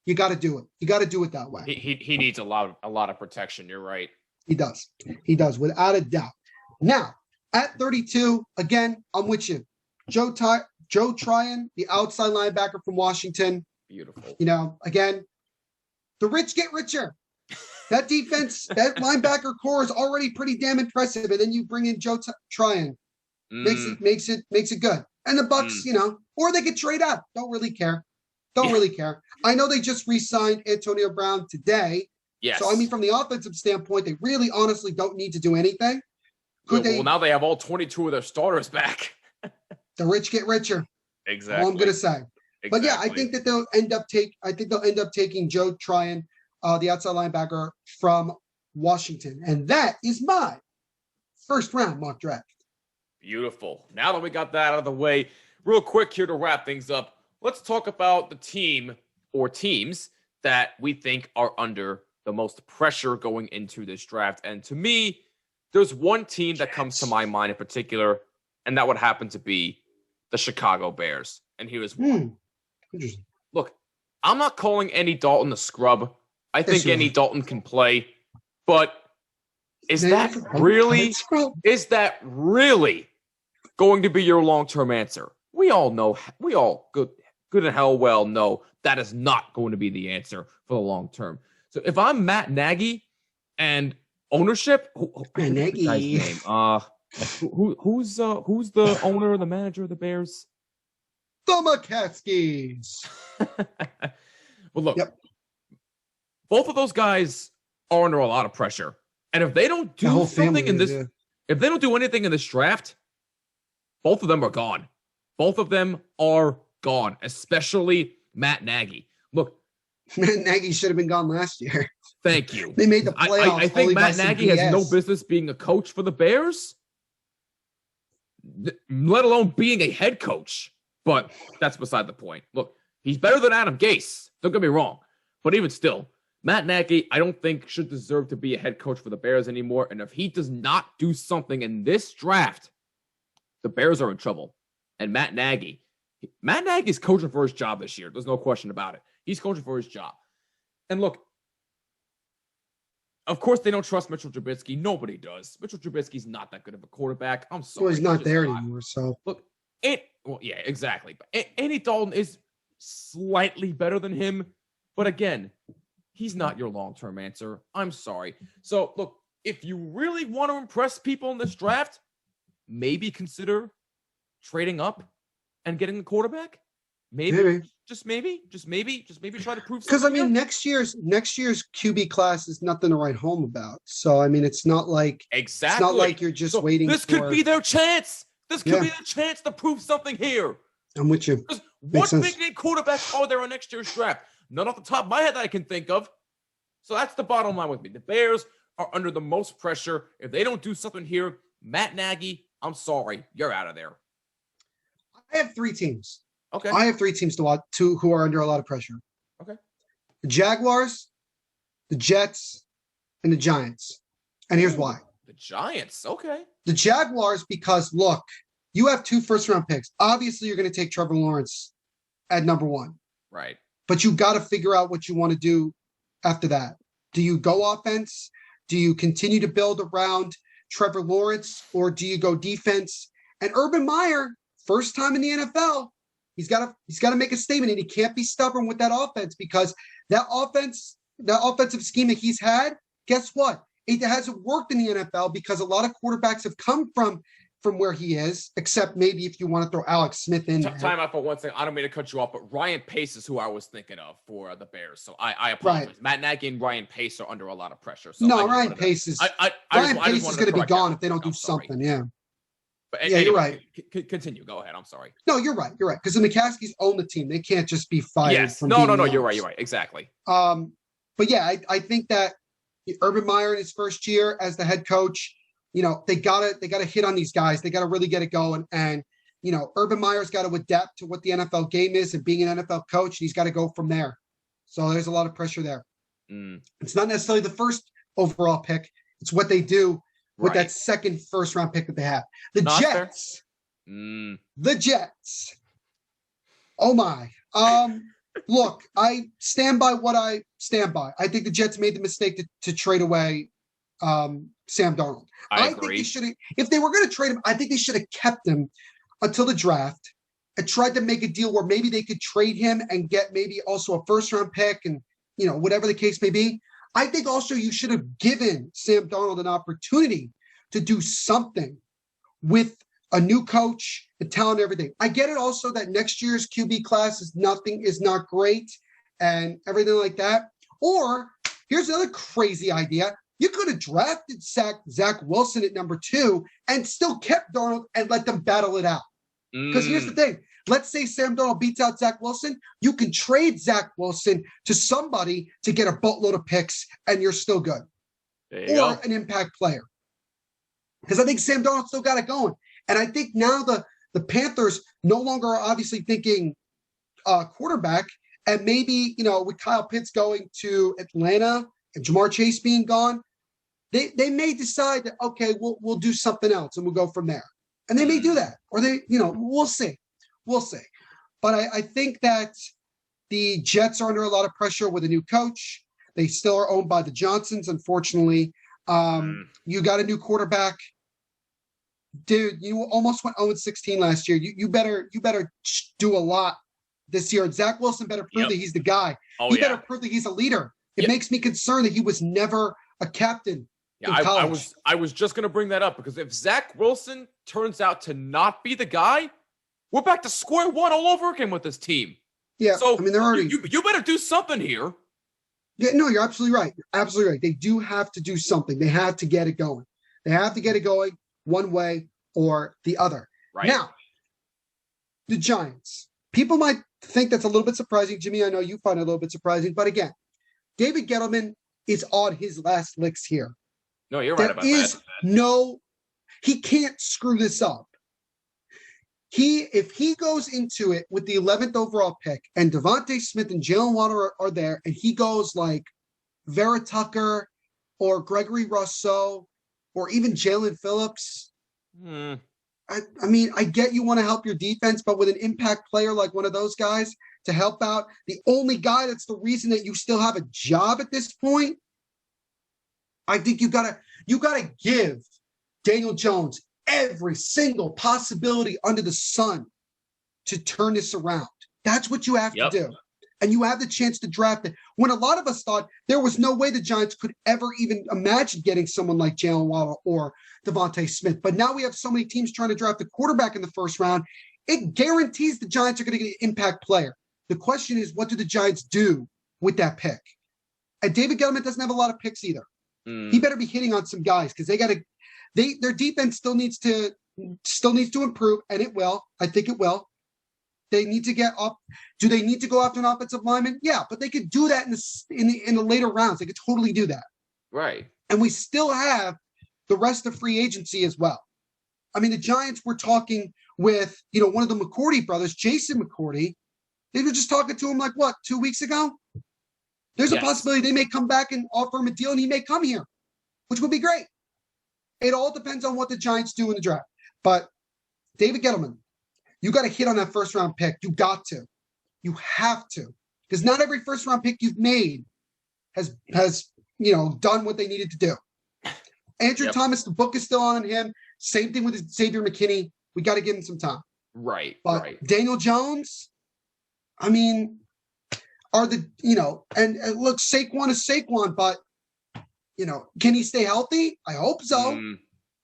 you got to do it. You got to do it that way. He needs a lot of protection. You're right. He does. He does, without a doubt. Now, at 32, again, I'm with you. Joe Tryon, the outside linebacker from Washington. Beautiful. Again, the rich get richer. That defense, that linebacker core is already pretty damn impressive. And then you bring in Joe Tryon. Makes it good. And the Bucks, or they could trade up. Don't really care. I know they just re-signed Antonio Brown today. Yes. So, from the offensive standpoint, they really honestly don't need to do anything. Well, now they have all 22 of their starters back. The rich get richer. Exactly. All I'm going to say. Exactly. But yeah, I think that they'll end up taking Joe Tryon, the outside linebacker from Washington. And that is my first round mock draft. Beautiful. Now that we got that out of the way, real quick here to wrap things up, let's talk about the team or teams that we think are under the most pressure going into this draft. And to me, there's one team that comes to my mind in particular, and that would happen to be the Chicago Bears. And here's one. Look, I'm not calling Andy Dalton a scrub. I think Andy Dalton can play, but is that really going to be your long-term answer? We all good and hell well know that is not going to be the answer for the long term. So if I'm Matt Nagy and ownership, who's the owner or the manager of the Bears? The McCaskies. Well, look, both of those guys are under a lot of pressure, and if they don't do something in this, if they don't do anything in this draft, both of them are gone. Both of them are gone, especially Matt Nagy. Look, Matt Nagy should have been gone last year. Thank you. They made the playoffs. I think Matt Nagy has no business being a coach for the Bears, let alone being a head coach. But that's beside the point. Look, he's better than Adam Gase. Don't get me wrong. But even still, Matt Nagy, I don't think should deserve to be a head coach for the Bears anymore. And if he does not do something in this draft, the Bears are in trouble. And Matt Nagy's coaching for his job this year. There's no question about it. He's coaching for his job. And look, of course they don't trust Mitchell Trubisky. Nobody does. Mitchell Trubisky's not that good of a quarterback. I'm sorry. Well, he's not there anymore, so. Look, yeah, exactly. Andy Dalton is slightly better than him. But again, he's not your long-term answer. I'm sorry. So, look, if you really want to impress people in this draft, maybe consider trading up and getting a quarterback. Maybe. Just maybe try to prove something. Because next year's QB class is nothing to write home about. So it's not like it's not like you're just waiting. This could be their chance. This could be their chance to prove something here. I'm with you. What big name quarterbacks are there on next year's draft? None off the top of my head that I can think of. So that's the bottom line with me. The Bears are under the most pressure. If they don't do something here, Matt Nagy, I'm sorry, you're out of there. I have three teams. Okay. I have three teams to watch, who are under a lot of pressure. Okay. The Jaguars, the Jets, and the Giants. And here's why. The Giants, okay. The Jaguars, because, look, you have 2 first-round picks. Obviously, you're going to take Trevor Lawrence at number 1. Right. But you got to figure out what you want to do after that. Do you go offense? Do you continue to build around Trevor Lawrence? Or do you go defense? And Urban Meyer, first time in the NFL, he's got to make a statement, and he can't be stubborn with that offense, because that offensive scheme that he's had, guess what? It hasn't worked in the NFL because a lot of quarterbacks have come from from where he is, except maybe if you want to throw Alex Smith in. Time out for one second. I don't mean to cut you off, but Ryan Pace is who I was thinking of for the Bears. So I apologize. Right. Matt Nagy and Ryan Pace are under a lot of pressure. So no, Ryan Pace is going to be gone if they don't do something. Yeah. But anyway, you're right. Continue. Go ahead. I'm sorry. No, you're right. You're right. Because the McCaskies own the team. They can't just be fired. Yes. No. You're right. You're right. Exactly. But yeah, I think that Urban Meyer in his first year as the head coach, they gotta hit on these guys. They gotta really get it going. And Urban Meyer's got to adapt to what the NFL game is and being an NFL coach. He's got to go from there. So there's a lot of pressure there. It's not necessarily the first overall pick. It's what they do with that second first round pick that they have. The Jets. The Jets. Oh my. Look, I stand by what I stand by. I think the Jets made the mistake to trade away Sam Darnold. I think they should have, if they were going to trade him, I think they should have kept him until the draft and tried to make a deal where maybe they could trade him and get maybe also a first round pick and, whatever the case may be. I think also you should have given Sam Darnold an opportunity to do something with a new coach, the talent, everything. I get it also that next year's QB class is not great and everything like that. Or here's another crazy idea. You could have drafted Zach Wilson at number 2 and still kept Darnold and let them battle it out. Because here's the thing. Let's say Sam Darnold beats out Zach Wilson. You can trade Zach Wilson to somebody to get a boatload of picks and you're still good. Or an impact player. Because I think Sam Darnold still got it going. And I think now the Panthers no longer are obviously thinking quarterback. And maybe, with Kyle Pitts going to Atlanta and Jamar Chase being gone, they may decide that, okay, we'll do something else and we'll go from there. And they may do that. Or we'll see. We'll see. But I think that the Jets are under a lot of pressure with a new coach. They still are owned by the Johnsons, unfortunately. You got a new quarterback. Dude, you almost went 0-16 last year. You better do a lot this year. Zach Wilson better prove that he's the guy. He better prove that he's a leader. It makes me concerned that he was never a captain. Yeah, I was just going to bring that up because if Zach Wilson turns out to not be the guy, we're back to square one all over again with this team. Yeah, so they're already. You better do something here. Yeah, no, you're absolutely right. You're absolutely right. They do have to do something. They have to get it going. They have to get it going one way or the other. Right. Now, the Giants. People might think that's a little bit surprising. Jimmy, I know you find it a little bit surprising. But again, David Gettleman is on his last licks here. No, you're right about that. He can't screw this up. If he goes into it with the 11th overall pick and Devonta Smith and Jalen Waddle are there and he goes like Vera Tucker or Gregory Rousseau or even Jalen Phillips, I mean, I get you want to help your defense, but with an impact player like one of those guys to help out, the only guy that's the reason that you still have a job at this point, I think you gotta give Daniel Jones every single possibility under the sun to turn this around. That's what you have to do. And you have the chance to draft it. When a lot of us thought there was no way the Giants could ever even imagine getting someone like Jalen Waddle or Devonta Smith. But now we have so many teams trying to draft a quarterback in the first round. It guarantees the Giants are going to get an impact player. The question is, what do the Giants do with that pick? And David Gettleman doesn't have a lot of picks either. He better be hitting on some guys because their defense still needs to improve, and it will. I think it will. They need to get up. Do they need to go after an offensive lineman? Yeah, but they could do that in the later rounds. They could totally do that. Right. And we still have the rest of free agency as well. I mean, the Giants were talking with, one of the McCourty brothers, Jason McCourty. They were just talking to him 2 weeks ago? There's a possibility they may come back and offer him a deal and he may come here, which would be great. It all depends on what the Giants do in the draft. But David Gettleman, you got to hit on that first round pick. You got to. You have to. Because not every first round pick you've made has done what they needed to do. Andrew Thomas, the book is still on him. Same thing with Xavier McKinney. We got to give him some time. Right. But Daniel Jones, I mean, and look, Saquon is Saquon, but can he stay healthy? I hope so.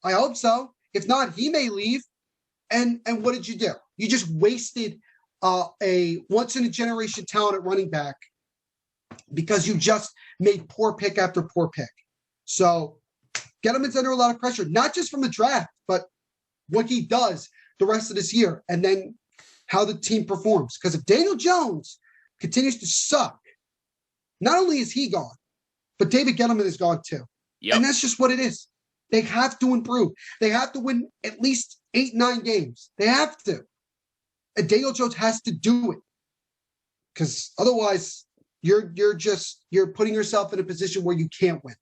I hope so. If not, he may leave. And what did you do? You just wasted a once-in-a-generation talent at running back because you just made poor pick after poor pick. So Gettleman's under a lot of pressure, not just from the draft, but what he does the rest of this year and then how the team performs. Because if Daniel Jones continues to suck, not only is he gone, but David Gettleman is gone too. Yep. And that's just what it is. They have to improve. They have to win at least 8-9 games. They have to. And Daniel Jones has to do it. Because otherwise, you're putting yourself in a position where you can't win.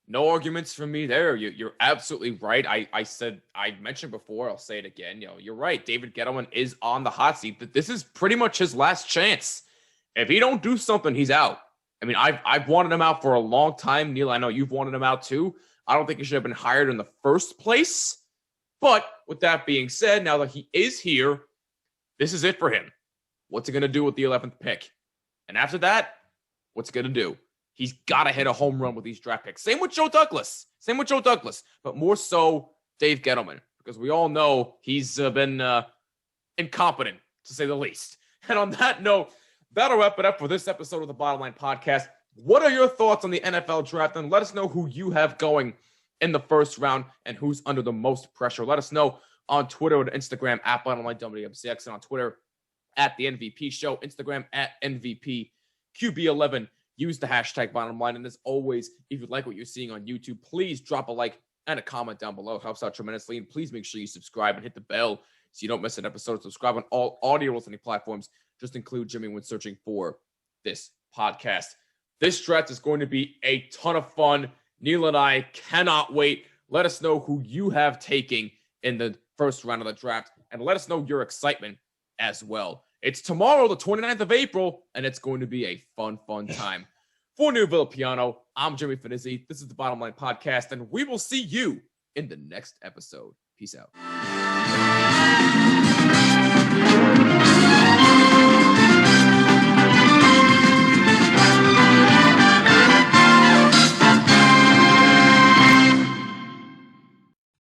No arguments from me there. You're absolutely right. I mentioned before, I'll say it again. You're right. David Gettleman is on the hot seat, but this is pretty much his last chance. If he don't do something, he's out. I mean, I've wanted him out for a long time. Neil, I know you've wanted him out too. I don't think he should have been hired in the first place. But with that being said, now that he is here, this is it for him. What's he going to do with the 11th pick? And after that, what's he going to do? He's got to hit a home run with these draft picks. Same with Joe Douglas. But more so Dave Gettleman, because we all know he's been incompetent, to say the least. And on that note, that'll wrap it up for this episode of the Bottom Line Podcast. What are your thoughts on the NFL draft? And let us know who you have going in the first round and who's under the most pressure. Let us know on Twitter and Instagram at BottomLineWMCX, and on Twitter at The MVP Show, Instagram at NVPQB11. Use the hashtag Bottom Line. And as always, if you like what you're seeing on YouTube, please drop a like and a comment down below. It helps out tremendously. And please make sure you subscribe and hit the bell so you don't miss an episode. Subscribe on all audio listening platforms. Just include Jimmy when searching for this podcast. This draft is going to be a ton of fun. Neil and I cannot wait. Let us know who you have taking in the first round of the draft, and let us know your excitement as well. It's tomorrow, the 29th of April, and it's going to be a fun time. For New Villapiano, I'm Jimmy Finizzi. This is the Bottom Line Podcast, and we will see you in the next episode. Peace out.